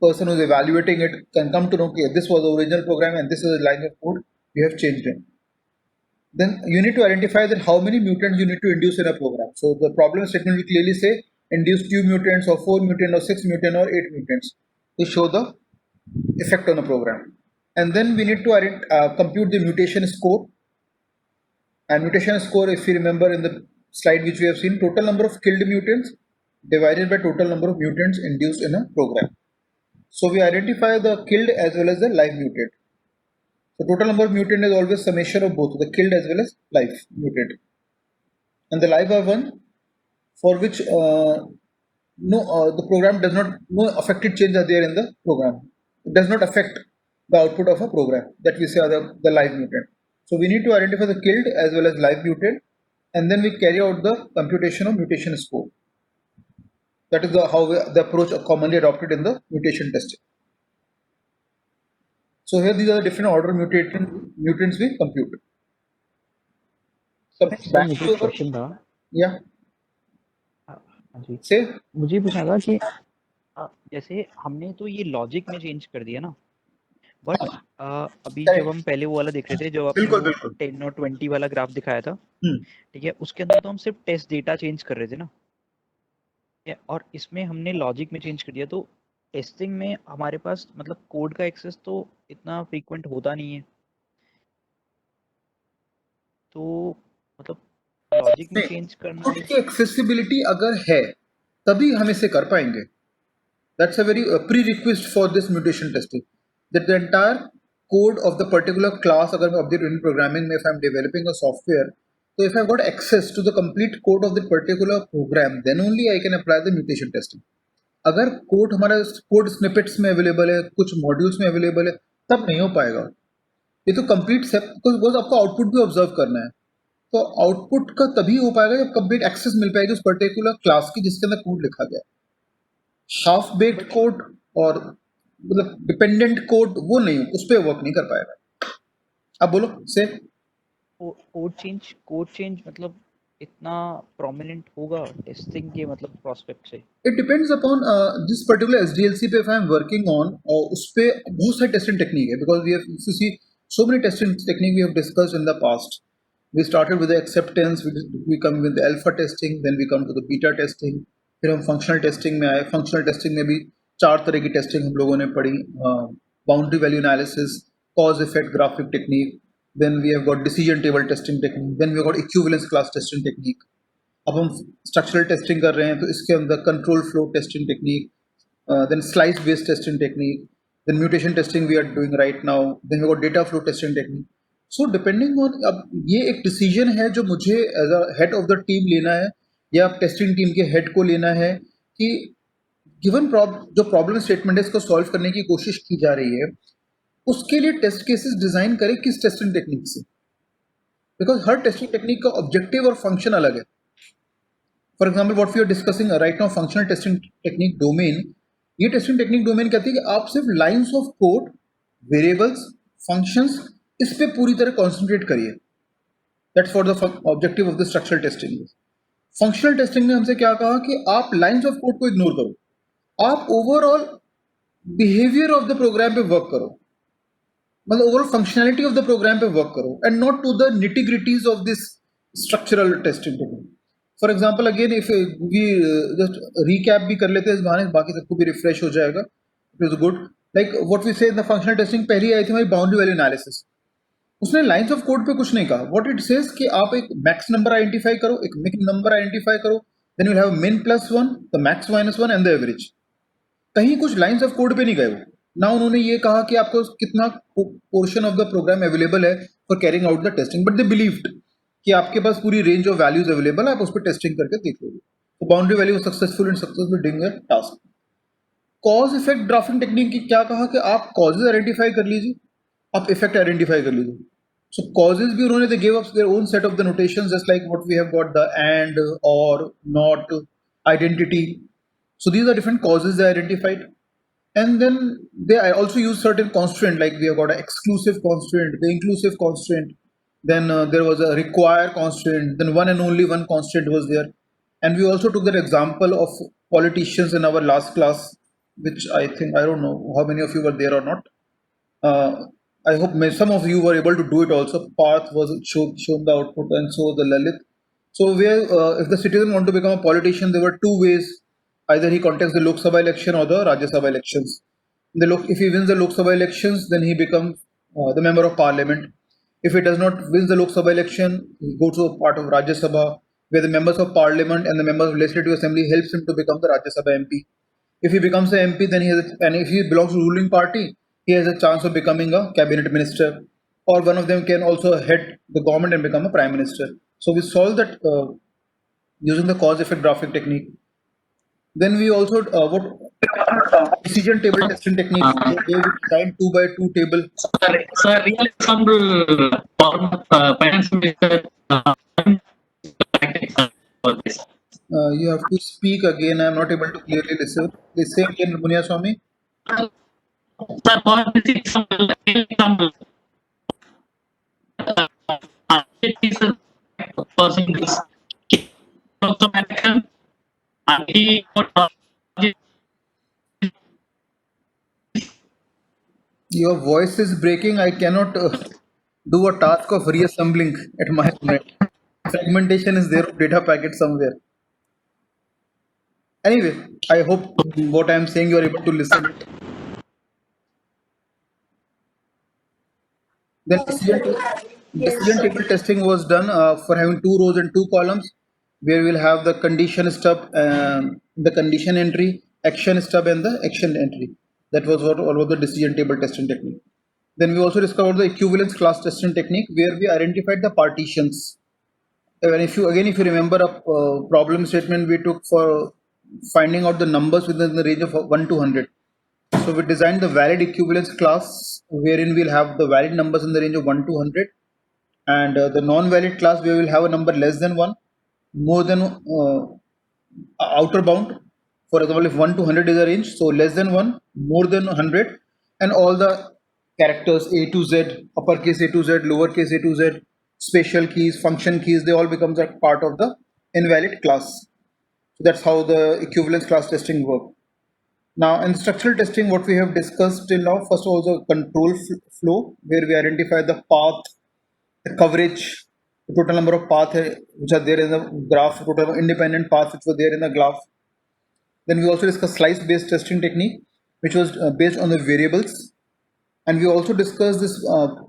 person who is evaluating it can come to know, okay, this was the original program and this is the line of code you have changed it. Then you need to identify that how many mutants you need to induce in a program. So the problem statement will clearly say induce 2 mutants or 4 mutants or 6 mutants or 8 mutants to show the effect on the program. And then we need to compute the mutation score. And mutation score, if you remember in the slide which we have seen, total number of killed mutants divided by total number of mutants induced in a program. So we identify the killed as well as the live mutant. So total number of mutant is always summation of both the killed as well as live mutant. And the live are one for which the program does not, no affected change are there in the program. It does not affect the output of a program, that we say are the live mutant. So we need to identify the killed as well as live mutant, and then we carry out the computation of mutation score. That is the approach commonly adopted in the mutation testing. So here these are the different order mutants we compute. So back मुझे to our, question था yeah, जी say मुझे पूछना था कि जैसे हमने तो ये लॉजिक में चेंज कर दिया ना, बट अभी जब हम पहले वो वाला देख रहे थे जो आपने 10 और 20 वाला ग्राफ दिखाया था, ठीक है, उसके अंदर तो हम सिर्फ टेस्ट डेटा चेंज कर रहे थे ना, और इसमें हमने लॉजिक में चेंज कर दिया, तो टेस्टिंग में हमारे पास मतलब कोड का एक्सेस तो इतना फ्रीक्वेंट होता नहीं है, तो मतलब लॉजिक में चेंज करना कोड की एक्सेसिबिलिटी अगर है तभी हम इसे कर पाएंगे. That's a very prerequisite for this mutation testing, that the entire code of the particular class, अगर मैं object oriented programming में if I'm developing a software, so if I've got access to the complete code of the particular program, then only I can apply the mutation testing. अगर code हमारा code snippets में available है, कुछ modules में available है, तब नहीं हो पाएगा. ये तो कंप्लीट सेट, बिकॉज आपको आउटपुट भी ऑब्जर्व करना है, तो आउटपुट का तभी हो पाएगा जब कंप्लीट एक्सेस मिल पाएगी उस पर्टिकुलर क्लास की जिसके अंदर कोड लिखा गया. हाफ बेक्ड कोड और मतलब डिपेंडेंट कोड वो नहीं, उस पर वर्क नहीं कर पाएगा. अब बोलो से कोड चेंज मतलब इतना प्रोमिनेंट होगा टेस्टिंग के मतलब प्रोस्पेक्ट से. It depends upon this particular SDLC पे if I am working on, उस पे बहुत सारी टेस्टिंग टेक्निक है, because we have to see So many testing techniques we have discussed in the past. We started with the acceptance, we come with the alpha testing, then we come to the beta testing, फिर हम functional testing में आए. Functional testing में भी 4 तरह की testing हम लोगों ने पढ़ी. Boundary value analysis, cause effect graphic technique, then we have got decision table testing technique, then we have got equivalence class testing technique. अब हम structural testing कर रहे हैं तो इसके अंदर control flow testing technique, then slice based testing technique, then mutation testing we are doing right now, then we got data flow testing technique. So depending on, अब ये एक डिसीजन है जो मुझे as a head of the team लेना है या testing team के हेड को लेना है कि गिवन जो प्रॉब्लम स्टेटमेंट है इसको सॉल्व करने की कोशिश की जा रही है, उसके लिए टेस्ट केसेस डिजाइन करें किस टेस्टिंग टेक्निक से, बिकॉज हर टेस्टिंग टेक्निक का ऑब्जेक्टिव और फंक्शन अलग है. For example what we are discussing right now, functional testing technique domain, ये टेस्टिंग टेक्निक डोमेन कहती है कि आप सिर्फ lines of code, variables, functions, इस पे पूरी तरह कॉन्सेंट्रेट करिए. That's for the objective of the structural testing. Functional testing ने हमसे क्या कहा कि आप लाइंस ऑफ कोड को इग्नोर करो, आप overall behaviour of the program पे वर्क करो, मतलब overall functionality of the program पे वर्क करो, and not to the nitty gritties of this structural testing technique. For example again if we just recap भी कर लेते हैं इस बहाने, बाकी सबको भी रिफ्रेश हो जाएगा. It is good. Like what we see in the functional testing, पहली आई थी हमारी बाउंड्री वैल्यू एनालिसिस. उसने लाइंस ऑफ कोड पे कुछ नहीं कहा. व्हाट इट सेज कि आप एक मैक्स नंबर आइडेंटिफाई करो, एक मिन नंबर आइडेंटिफाई करो, देन यू हैव मिन +1, the max -1 and the average. कहीं कुछ लाइंस ऑफ कोड पे नहीं गए वो ना. उन्होंने ये कहा कि आपको कितना portion of the program available है for carrying out the testing, but they believed कि आपके पास पूरी रेंज ऑफ वैल्यूज अवेलेबल है, आप उस पर टेस्टिंग करके देख लोगे. तो boundary value successful and successful doing a task. Cause effect drafting technique की क्या कहा कि आप कॉजेज आइडेंटिफाई कर लीजिए, आप इफेक्ट आइडेंटिफाई कर लीजिए. So causes भी उन्होंने they gave us their own set of the notations, just like what we have got the and, or, not, identity. So these are different causes they identified, and then they also use certain constraint, like we have got an exclusive constraint, the inclusive constraint. Then there was a require constraint. Then one and only one constraint was there, and we also took that example of politicians in our last class, which I think I don't know how many of you were there or not. I hope some of you were able to do it also. Path was shown the output, and so the Lalit. So where if the citizen want to become a politician, there were two ways. Either he contests the Lok Sabha election or the Rajya Sabha elections. If he wins the Lok Sabha elections, then he becomes the member of parliament. If he does not win the Lok Sabha election, he goes to a part of Rajya Sabha, where the members of parliament and the members of legislative assembly helps him to become the Rajya Sabha MP. If he becomes the MP, then and if he belongs to the ruling party, he has a chance of becoming a cabinet minister, or one of them can also head the government and become a prime minister. So we solved that using the cause effect graphic technique. Then we also what decision table testing technique. They design 2x2 table. Sir, real example finance minister for this. You have to speak again. I am not able to clearly listen. Please say again, Munia Swami. Sir, for this example, it is a person this also American, and he Your voice is breaking. I cannot do a task of reassembling at my net. Fragmentation is there of data packet somewhere. Anyway, I hope what I am saying you are able to listen. Then decision table testing was done for having 2 rows and 2 columns, where we'll have the condition stub, the condition entry, action stub, and the action entry. That was what all of the decision table testing technique. Then we also discovered the equivalence class testing technique, where we identified the partitions. And if you remember a problem statement we took for finding out the numbers within the range of 1 to 100. So we designed the valid equivalence class, wherein we'll have the valid numbers in the range of 1 to 100, and the non-valid class where we'll have a number less than 1, more than outer bound. For example, if 1 to 100 is a range, so less than 1, more than 100, and all the characters A to Z, uppercase A to Z, lowercase A to Z, special keys, function keys, they all becomes a part of the invalid class. So that's how the equivalence class testing works. Now, in structural testing, what we have discussed till now, first of all, the control flow, where we identify the path, the coverage, the total number of paths which are there in the graph, total number of independent paths which were there in the graph. Then we also discussed slice-based testing technique, which was based on the variables. And we also discussed this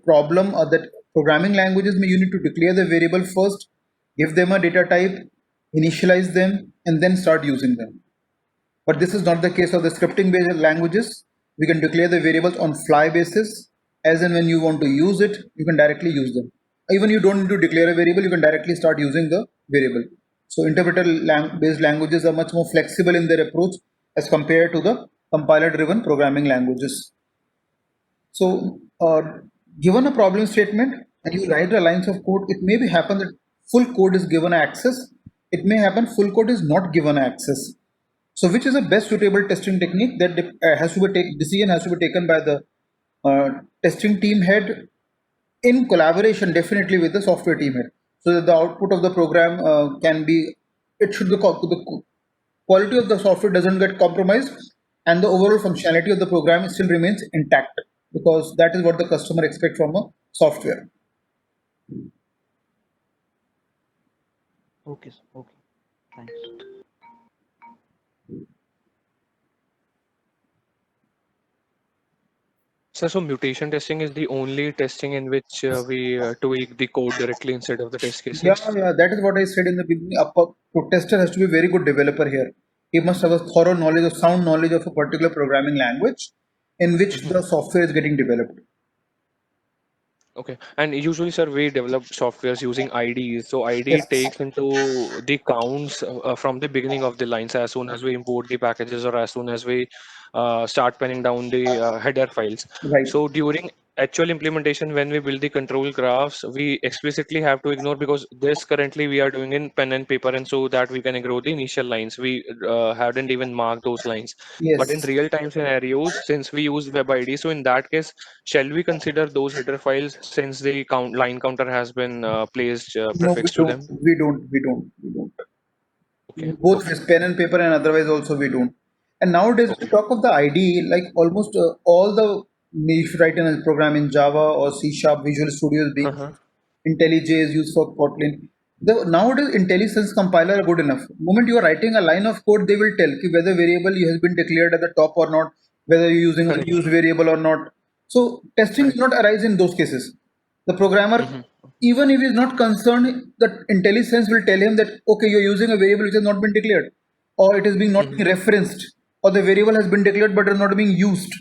problem that programming languages, you need to declare the variable first, give them a data type, initialize them, and then start using them. But this is not the case of the scripting based languages. We can declare the variables on fly basis, as and when you want to use it, you can directly use them. Even you don't need to declare a variable, you can directly start using the variable. So interpreter based languages are much more flexible in their approach as compared to the compiler driven programming languages. So given a problem statement and you write the lines of code, it may be happen that full code is given access. It may happen full code is not given access. So which is the best suitable testing technique that has to be decision has to be taken by the testing team head in collaboration definitely with the software team head, so that the output of the program can be, it should the quality of the software doesn't get compromised and the overall functionality of the program still remains intact, because that is what the customer expects from a software. Okay, sir. Okay. Thanks. Sir, so mutation testing is the only testing in which we tweak the code directly instead of the test cases? Yeah, that is what I said in the beginning. A tester has to be a very good developer here. He must have a thorough knowledge, a sound knowledge of a particular programming language in which the software is getting developed. Okay, and usually, sir, we develop softwares using IDs. So ID Yes. takes into the counts from the beginning of the lines as soon as we import the packages or as soon as we start penning down the header files. Right. So during actual implementation, when we build the control graphs, we explicitly have to ignore, because this currently we are doing in pen and paper, and so that we can ignore the initial lines. We hadn't even marked those lines. But in Yes. real time scenarios, since we use web ID, so in that case, shall we consider those header files since the line counter has been placed No, we prefix to don't. them? We don't. Okay. Both Okay. with pen and paper and otherwise also we don't. And nowadays, Okay. we talk of the ID, like almost all the, if you write in a program in Java or C Sharp, Visual Studio is being Uh-huh. IntelliJ is used for Kotlin. Nowadays, IntelliSense compiler are good enough. The moment you are writing a line of code, they will tell ki whether variable has been declared at the top or not, whether you're using a Correct. used variable or not. So testing will not arise in those cases. The programmer, even if he is not concerned, that IntelliSense will tell him that, okay, you're using a variable which has not been declared, or it is being not being referenced, or the variable has been declared but is not being used.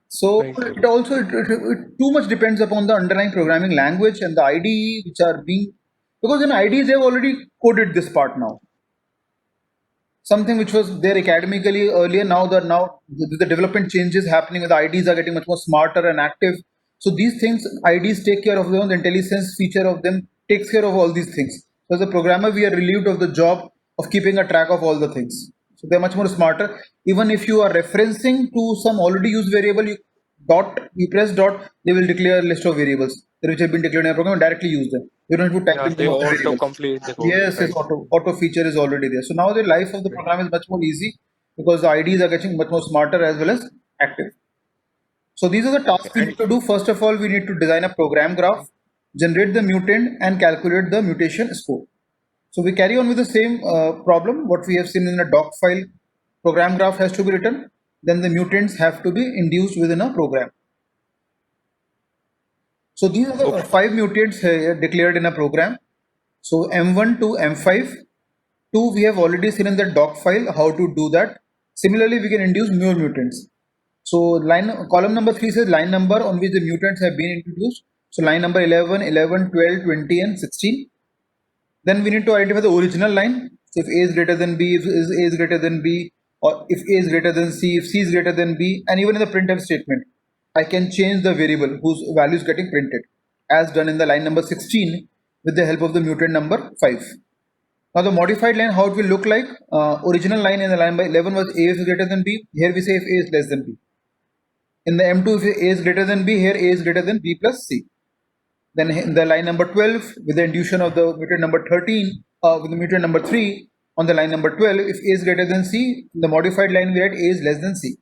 So Right. it also it too much depends upon the underlying programming language and the IDE which are being, because in IDEs they've already coded this part now. Something which was there academically earlier, now the development changes happening, the IDEs are getting much more smarter and active. So these things, IDEs take care of them, the IntelliSense feature of them takes care of all these things. So as a programmer, we are relieved of the job of keeping a track of all the things. So they're much more smarter. Even if you are referencing to some already used variable, you press dot, they will declare a list of variables which have been declared in a program and directly use them. You don't have to type Yeah, in they them of the auto variable. complete the code. Yes, Right. yes, auto feature is already there. So now the life of the program is much more easy because the IDs are getting much more smarter as well as active. So these are the tasks we need to do. First of all, we need to design a program graph, generate the mutant, and calculate the mutation score. So we carry on with the same problem. What we have seen in a doc file, program graph has to be written. Then the mutants have to be induced within a program. So these are the 5 mutants declared in a program. So M1 to M5. 2 we have already seen in the doc file how to do that. Similarly, we can induce more mutants. So column number 3 says line number on which the mutants have been introduced. So line number 11, 11, 12, 20 and 16. Then we need to identify the original line. So if A is greater than B, if A is greater than B, or if A is greater than C, if C is greater than B, and even in the printf statement, I can change the variable whose value is getting printed, as done in the line number 16 with the help of the mutant number 5. Now the modified line, how it will look like, original line in the line by 11 was A is greater than B, here we say if A is less than B. In the M2, if A is greater than B, here A is greater than B plus C. Then in the line number 12, with the induction of the mutant number 13, with the mutant number 3, on the line number 12, if A is greater than C, in the modified line we write A is less than C.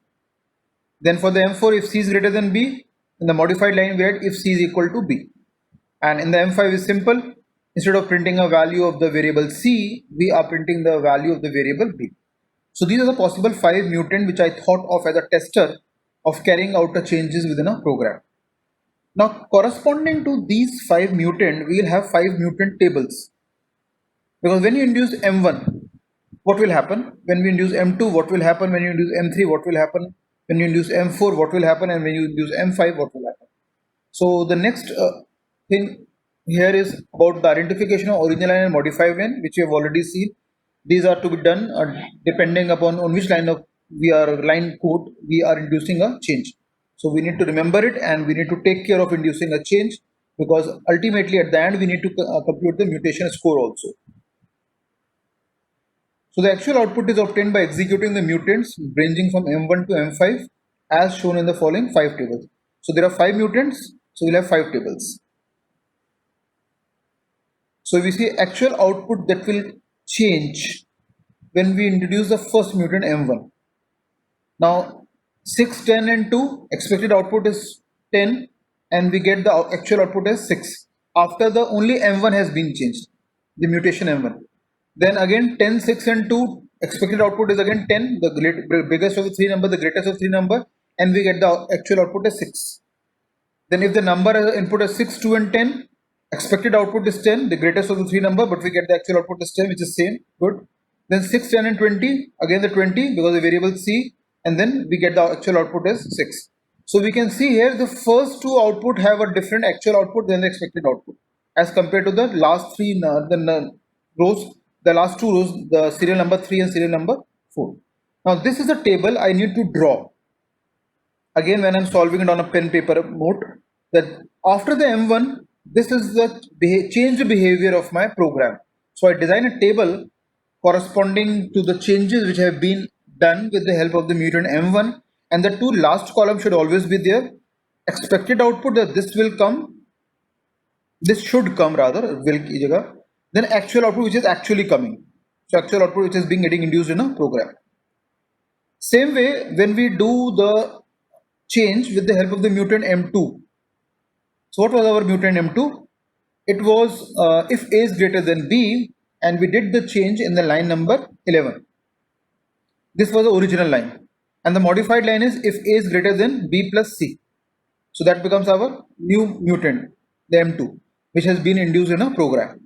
Then for the M4, if C is greater than B, in the modified line we write if C is equal to B. And in the M5 is simple. Instead of printing a value of the variable C, we are printing the value of the variable B. So these are the possible 5 mutant which I thought of as a tester of carrying out the changes within a program. Now corresponding to these 5 mutant, we will have 5 mutant tables. Because when you induce M1, what will happen? When we induce M2, what will happen? When you induce M3, what will happen? When you induce M4, what will happen? And when you induce M5, what will happen? So the next thing here is about the identification of original line and modified line, which we have already seen. These are to be done depending upon on which line of line code we are inducing a change. So we need to remember it, and we need to take care of inducing a change, because ultimately at the end we need to compute the mutation score also. So the actual output is obtained by executing the mutants ranging from M1 to M5 as shown in the following 5 tables. So there are 5 mutants, so we'll have 5 tables. So we see actual output that will change when we introduce the first mutant M1. Now 6, 10 and 2, expected output is 10 and we get the actual output as 6 after the only M1 has been changed, the mutation M1. Then again 10, 6 and 2, expected output is again 10, the biggest of the 3 number, the greatest of 3 number, and we get the actual output as 6. Then if the number as input is 6, 2 and 10, expected output is 10, the greatest of the 3 number, but we get the actual output is 10, which is same, good. Then 6, 10 and 20, again the 20 because the variable C, and then we get the actual output as 6. So we can see here the first 2 output have a different actual output than the expected output as compared to the last 3 rows, the last 2 rows, the serial number 3 and serial number 4. Now this is a table I need to draw. Again, when I'm solving it on a pen paper mode, that after the M1, this is the changed behavior of my program. So I design a table corresponding to the changes which have been done with the help of the mutant M1, and the 2 last columns should always be there. Expected output that this should come rather, then actual output which is actually coming. So actual output which is getting induced in a program. Same way when we do the change with the help of the mutant M2. So what was our mutant M2? It was if A is greater than B, and we did the change in the line number 11. This was the original line, and the modified line is if A is greater than B plus C. So that becomes our new mutant, the M2, which has been induced in a program.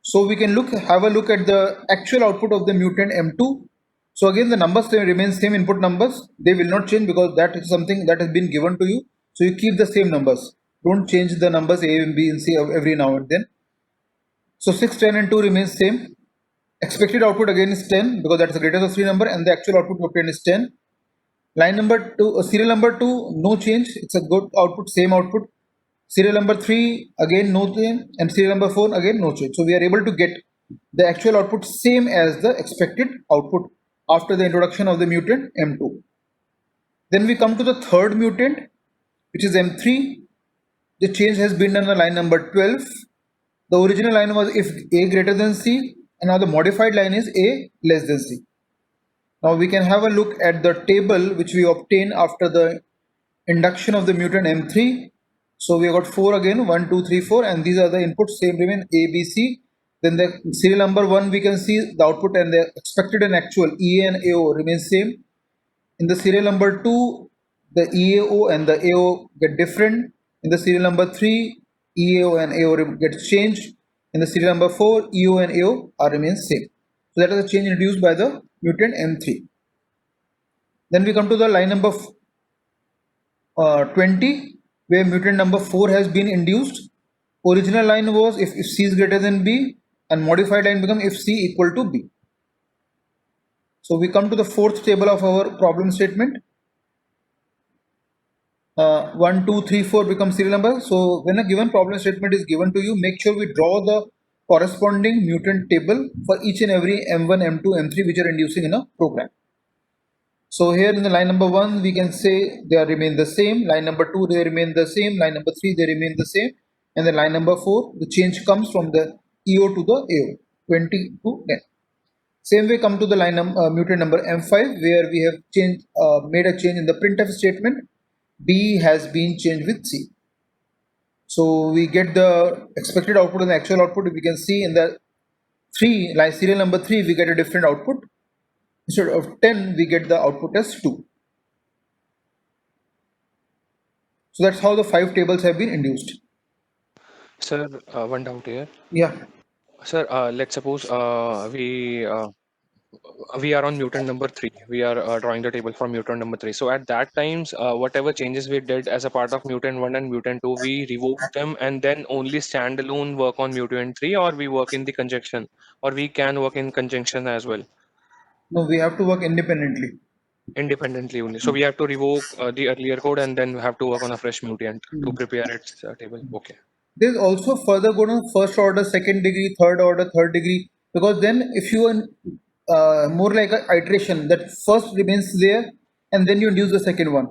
So we can have a look at the actual output of the mutant M2. So again the numbers remain same, input numbers, they will not change because that is something that has been given to you. So you keep the same numbers, don't change the numbers A and B and C every now and then. So 6, 10 and 2 remains same. Expected output again is 10 because that is the greatest of 3 number, and the actual output obtained is 10. Line number 2, serial number 2, no change, it's a good output, same output. Serial number 3 again no change, and serial number 4 again no change. So we are able to get the actual output same as the expected output after the introduction of the mutant M2. Then we come to the third mutant, which is M3. The change has been done on line number 12. The original line was if A greater than C, and now the modified line is A less than C. Now we can have a look at the table which we obtain after the induction of the mutant M3. So we have got 4 again, 1, 2, 3, 4, and these are the inputs, same remain A, B, C. Then the serial number 1 we can see the output, and the expected and actual EA and AO remain same. In the serial number 2, the EAO and the AO get different. In the serial number 3, EAO and AO gets changed. In the serial number 4, EO and AO remain same. So that is a change introduced by the mutant M3. Then we come to the line number 20, where mutant number 4 has been induced. Original line was if C is greater than B, and modified line become if C equal to B. So we come to the fourth table of our problem statement. 1, 2, 3, 4 becomes serial number. So when a given problem statement is given to you, make sure we draw the corresponding mutant table for each and every M1, M2, M3 which are inducing in a program. So here in the line number 1 we can say they remain the same, line number 2 they remain the same, line number 3 they remain the same, and then line number 4 the change comes from the EO to the AO, 20 to 10. Same way, come to the mutant number M5, where we have made a change in the printf statement. B has been changed with C. So we get the expected output and the actual output. We can see in the serial number 3, we get a different output. Instead of 10, we get the output as 2. So that's how the 5 tables have been induced. Sir, one doubt here. Yeah. Sir, let's suppose we are on mutant number 3. We are drawing the table from mutant number 3. So at that times, whatever changes we did as a part of mutant 1 and mutant 2, we revoke them and then only standalone work on mutant 3, or we work in the conjunction, or we can work in conjunction as well, No, we have to work independently. independently only. So we have to revoke the earlier code and then we have to work on a fresh mutant to prepare its table. Okay. There's also further go to first order, second degree, third order, third degree, because then if you are more like an iteration, that first remains there and then you induce the second one.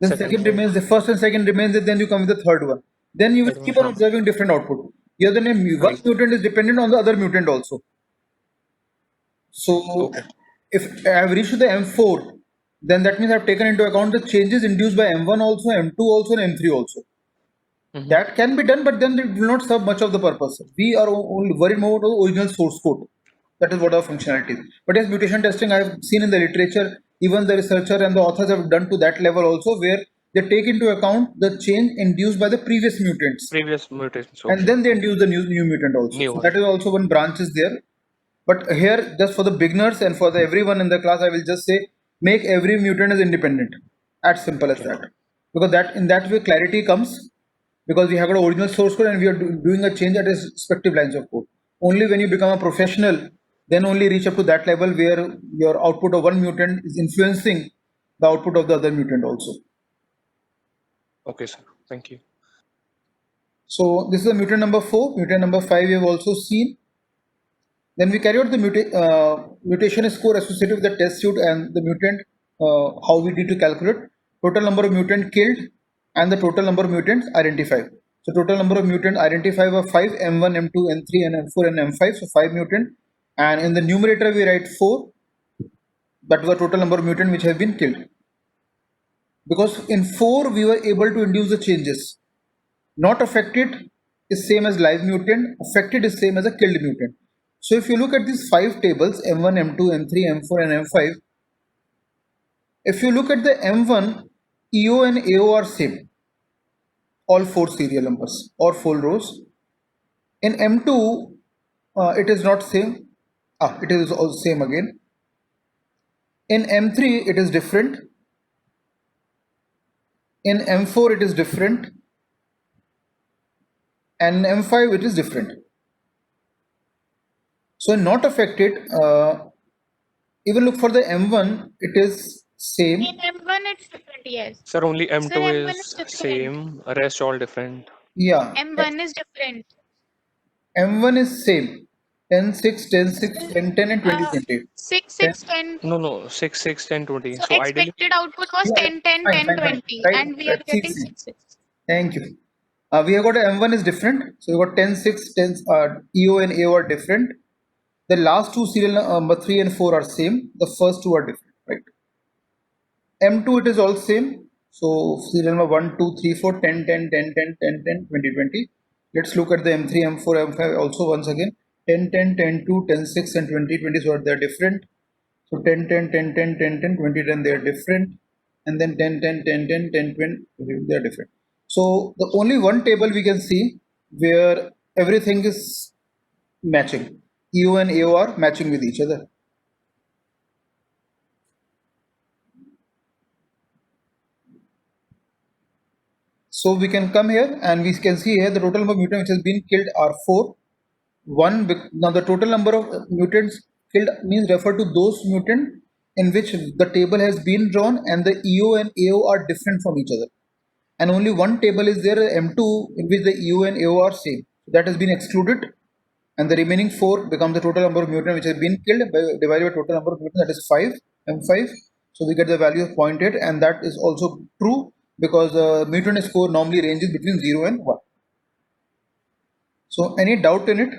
Then second remains, the first and second remains, and then you come with the third one. Then you will keep on observing different output. Here the name one mutant is dependent on the other mutant also. So if I have reached the M4, then that means I have taken into account the changes induced by M1 also, M2 also, and M3 also. That can be done, but then it will not serve much of the purpose. We are only worried more about the original source code. That is what our functionality is. But yes, mutation testing I have seen in the literature, even the researcher and the authors have done to that level also, where they take into account the change induced by the previous mutants. Previous mutations. Okay. And then they induce the new mutant also. So that is also one branch is there. But here, just for the beginners and for everyone in the class, I will just say, make every mutant as independent. As simple as that. Because that in that way clarity comes. Because we have got an original source code and we are doing a change at its respective lines of code. Only when you become a professional, then only reach up to that level where your output of one mutant is influencing the output of the other mutant also. Okay, sir. Thank you. So this is the mutant number 4. Mutant number 5 we have also seen. Then we carry out the mutation score associated with the test suite and the mutant, how we need to calculate total number of mutant killed and the total number of mutants identified. So total number of mutants identified were 5, M1, M2, M3, and M4 and M5. So 5 mutant. And in the numerator we write 4. That was the total number of mutants which have been killed. Because in 4 we were able to induce the changes. Not affected is same as live mutant. Affected is same as a killed mutant. So if you look at these 5 tables, M1, M2, M3, M4, and M5. If you look at the M1, EO and AO are same, all 4 serial numbers or 4 rows. In M2, it is not same. It is all same again. In M3, it is different. In M4, it is different. And M5, it is different. So in not affected, even look for the M1, it is same. In M1 it's different, yes. Sir, only M2 Sir, M1 is is different. same, rest all different. Yeah. M1 is different. M1 is same. 10, 6, 10, 6, 10, 10, and 20, 20. 6, 6, 10. No, 6, 6, 10, 20. So ideally, expected output was 10, 10, 10, 20. Right, And we are right. getting 6, 6. Thank you. We have got a M1 is different. So we got 10, 6, 10, EO and AO are different. The last two serial number 3 and 4 are same. The first two are different, right? M2 it is all same. So serial number 1, 2, 3, 4, 10, 10, 10, 10, 10, 10, 20, 20. Let's look at the M3, M4, M5 also once again. 10, 10, 10, 2, 10, 6 and 20, 20. So they are different. So 10, 10, 10, 10, 10, 10, 20, 10 they are different. And then 10, 10, 10, 10, 10, 20, they are different. So the only one table we can see where everything is matching. EO and AO are matching with each other. So we can come here and we can see here the total number of mutants which has been killed are 4. Now the total number of mutants killed means refer to those mutants in which the table has been drawn and the EO and AO are different from each other. And only one table is there, M2, in which the EO and AO are same. That has been excluded, and the remaining 4 becomes the total number of mutants which has been killed divided by total number of mutants, that is 5, M5. So we get the value of 0.8, and that is also true because the mutant score normally ranges between 0 and 1. So any doubt in it?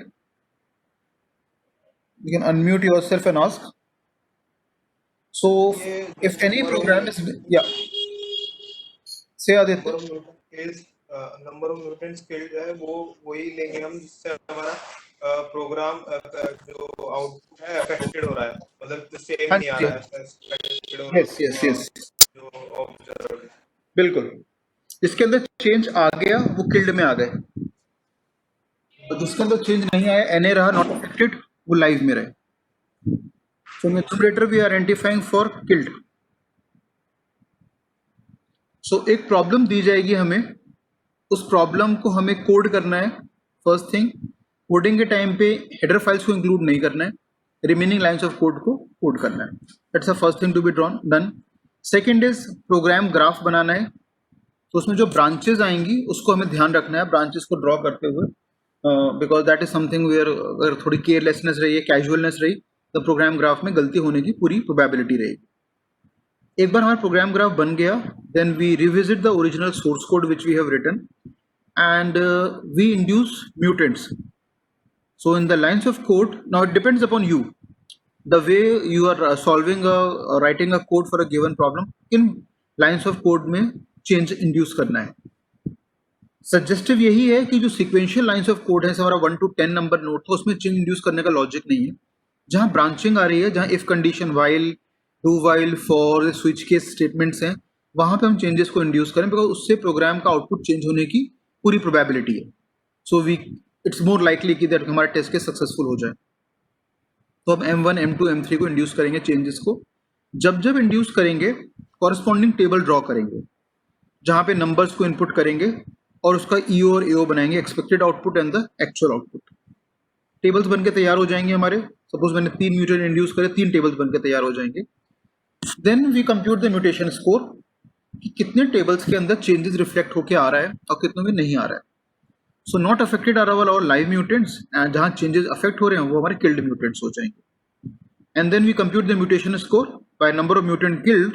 You can unmute yourself and ask. So, if any program is, yeah, say Aditya. Number of mutants killed है वो वही लेंगे हम जिससे हमारा programme जो output है affected हो रहा है, मतलब सेम नहीं आ रहा है, affected हो रहा है, यस यस यस, जो ऑब्जर्व है। बिल्कुल। जिसके अंदर चेंज आ गया वो किल्ड में आ गए, और जिसके अंदर चेंज नहीं आया, एनए रहा नॉट अफेक्टेड, वो लाइव में रहे। So in numerator we are identifying for killed. So एक प्रॉब्लम दी जाएगी हमें, उस प्रॉब्लम को हमें कोड करना है। फर्स्ट थिंग, कोडिंग के टाइम पे हेडर फाइल्स को इंक्लूड नहीं करना है, रिमेनिंग लाइंस ऑफ कोड को कोड करना है। That's the first thing to be drawn done. Second is program graph बनाना है, तो उसमें जो ब्रांचेज आएंगी उसको हमें ध्यान रखना है ब्रांचेस को ड्रॉ करते हुए, because that is something where अगर थोड़ी केयरलेसनेस रही है, कैजुअलनेस रही, तो प्रोग्राम ग्राफ में गलती होने की पूरी प्रोबेबिलिटी रहेगी। एक बार हमारा प्रोग्राम ग्राफ बन गया, then we revisit the original source code which we have written and we induce mutants. So in the lines of code, now it depends upon you the way you are solving writing a code for a given problem, किन lines of code में change induce करना है। Suggestive यही है कि जो sequential lines of code है, हमारा 1 to 10 नंबर नोट, तो उसमें चेंज इंड्यूस करने का लॉजिक नहीं है। जहाँ ब्रांचिंग आ रही है, जहाँ if condition, while, do while, for, switch case statements हैं, वहाँ पे हम चेंजेस को इंड्यूस करें, बिकॉज उससे प्रोग्राम का आउटपुट चेंज होने की पूरी प्रोबेबिलिटी है। सो इट्स मोर लाइकली कि दैट हमारा टेस्ट केस सक्सेसफुल हो जाए। तो हम M1, M2, M3 को इंड्यूस करेंगे चेंजेस को। जब जब इंड्यूस करेंगे, कॉरस्पॉन्डिंग टेबल ड्रॉ करेंगे, जहाँ पे नंबर्स को इनपुट करेंगे और उसका EO और AO बनाएंगे, expected output and the actual output. Tables बनके तैयार हो जाएंगे हमारे। सपोज मैंने 3 म्यूटेंट इंड्यूस करे, 3 टेबल्स बनके तैयार हो जाएंगे। Then we compute the mutation score, कि कितने टेबल्स के अंदर चेंजेस रिफ्लेक्ट होके आ रहा है और कितनों में नहीं आ रहा है। So not affected are our live mutants, and जहाँ चेंजेस अफेक्ट हो रहे हैं वो हमारे किल्ड म्यूटेंट्स हो जाएंगे। And then we compute the mutation score by number of mutant killed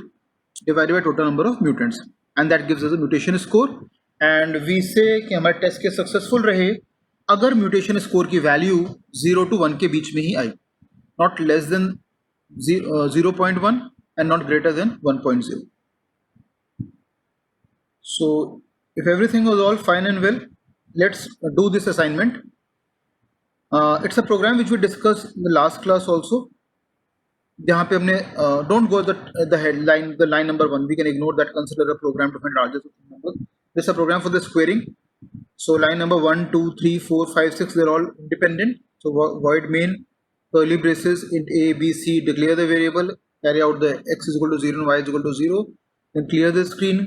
divided by total number of mutants, and that gives us the mutation score. And we say कि हमारे test के successful रहे अगर mutation score की value 0 to 1 के बीच में ही आई, not less than 0.1 and not greater than 1.0. So if everything was all fine and well, let's do this assignment. It's a program which we discussed in the last class also. जहाँ पे हमने don't go the headline, the line number 1, we can ignore that, consider a program to find largest numbers. This is a program for the squaring. So line number 1, 2, 3, 4, 5, 6, they're all independent. So void main, curly braces, int A, B, C, declare the variable, carry out the x is equal to 0 and y is equal to 0, then clear the screen.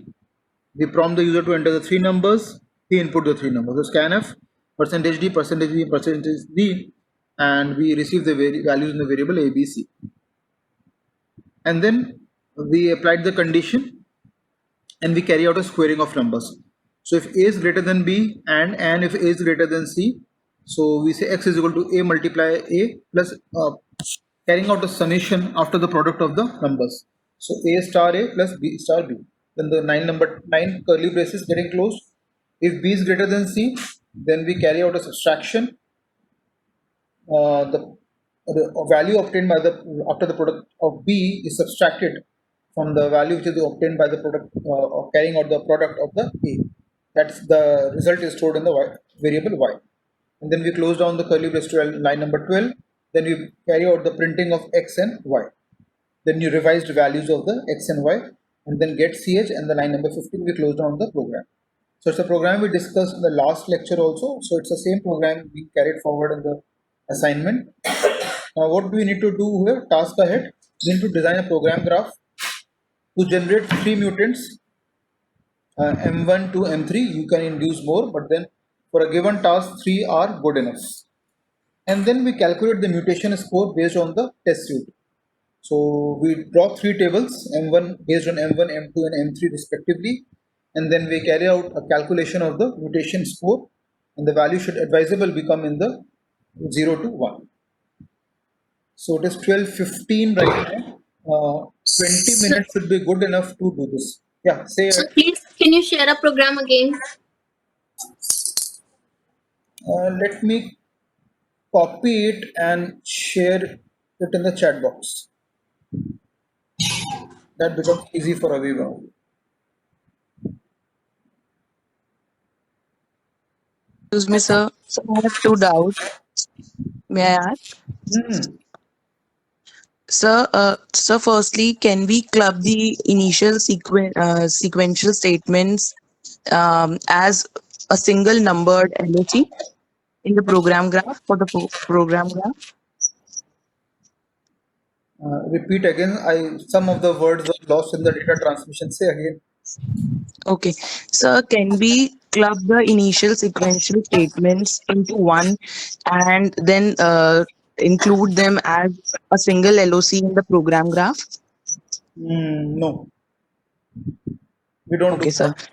We prompt the user to enter the 3 numbers, he input the 3 numbers. So scanf, %d, %d, %d, and we receive the values in the variable A, B, C. And then we applied the condition and we carry out a squaring of numbers. So if A is greater than B and if A is greater than C, so we say x is equal to A multiply A plus carrying out the summation after the product of the numbers. So A star A plus B star B. Then the 9 curly braces getting closed. If B is greater than C, then we carry out a subtraction. The value obtained by after the product of B is subtracted from the value which is obtained by the product of carrying out the product of the A. That's the result is stored in the variable Y. And then we close down the curly brace to line number 12. Then we carry out the printing of x and y. Then you revised values of the x and y, and then get ch, and the line number 15 we close down the program. So it's a program we discussed in the last lecture also. So it's the same program being carried forward in the assignment. Now what do we need to do here? Task ahead. We need to design a program graph to generate 3 mutants. M1 to M3. You can induce more, but then for a given task 3 are good enough. And then we calculate the mutation score based on the test suite. So we draw 3 tables, M1 based on M1, M2 and M3 respectively, and then we carry out a calculation of the mutation score, and the value should advisable become in the 0 to 1. So it is 12:15 right now. 20 minutes should be good enough to do this. Yeah, say. So please, can you share a program again? Let me copy it and share it in the chat box. That becomes easy for everyone. Excuse me, sir. So I have two doubts. May I ask? Sir, firstly, can we club the initial sequential statements as a single numbered LOC in the program graph for the program graph? Repeat again. Some of the words were lost in the data transmission. Say again. Okay. Sir, can we club the initial sequential statements into one and then include them as a single LOC in the program graph? No. We don't Okay, do sir. that.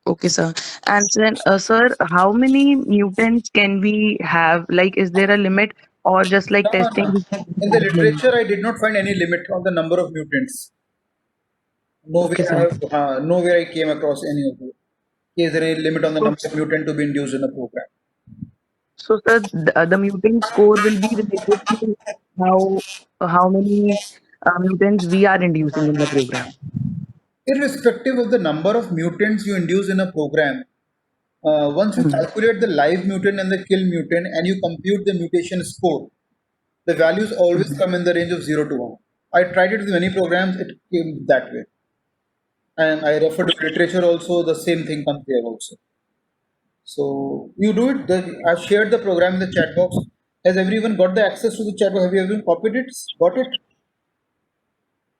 Okay, sir. And then, sir, how many mutants can we have? Like, is there a limit or just like testing? we can In the have many? literature, I did not find any limit on the number of mutants. Okay, sir. Nowhere I came across any of it. Is there any limit on the number of mutant to be induced in a program? So, sir, the mutant score will be related to how many mutants we are inducing in the program. Irrespective of the number of mutants you induce in a program, once you calculate the live mutant and the kill mutant and you compute the mutation score, the values always come in the range of 0 to 1. I tried it with many programs, it came that way. And I referred to literature also, the same thing comes there also. So you do it. I shared the program in the chat box. Has everyone got the access to the chat box? Have you ever copied it? Got it?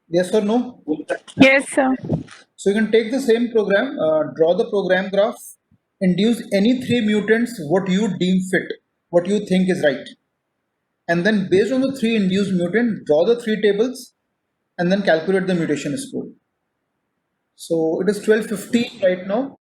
Yes or no? Yes, sir. So you can take the same program, draw the program graph, induce any three mutants, what you deem fit, what you think is right. And then based on the three induced mutant, draw the three tables and then calculate the mutation score. So it is 12:15 right now.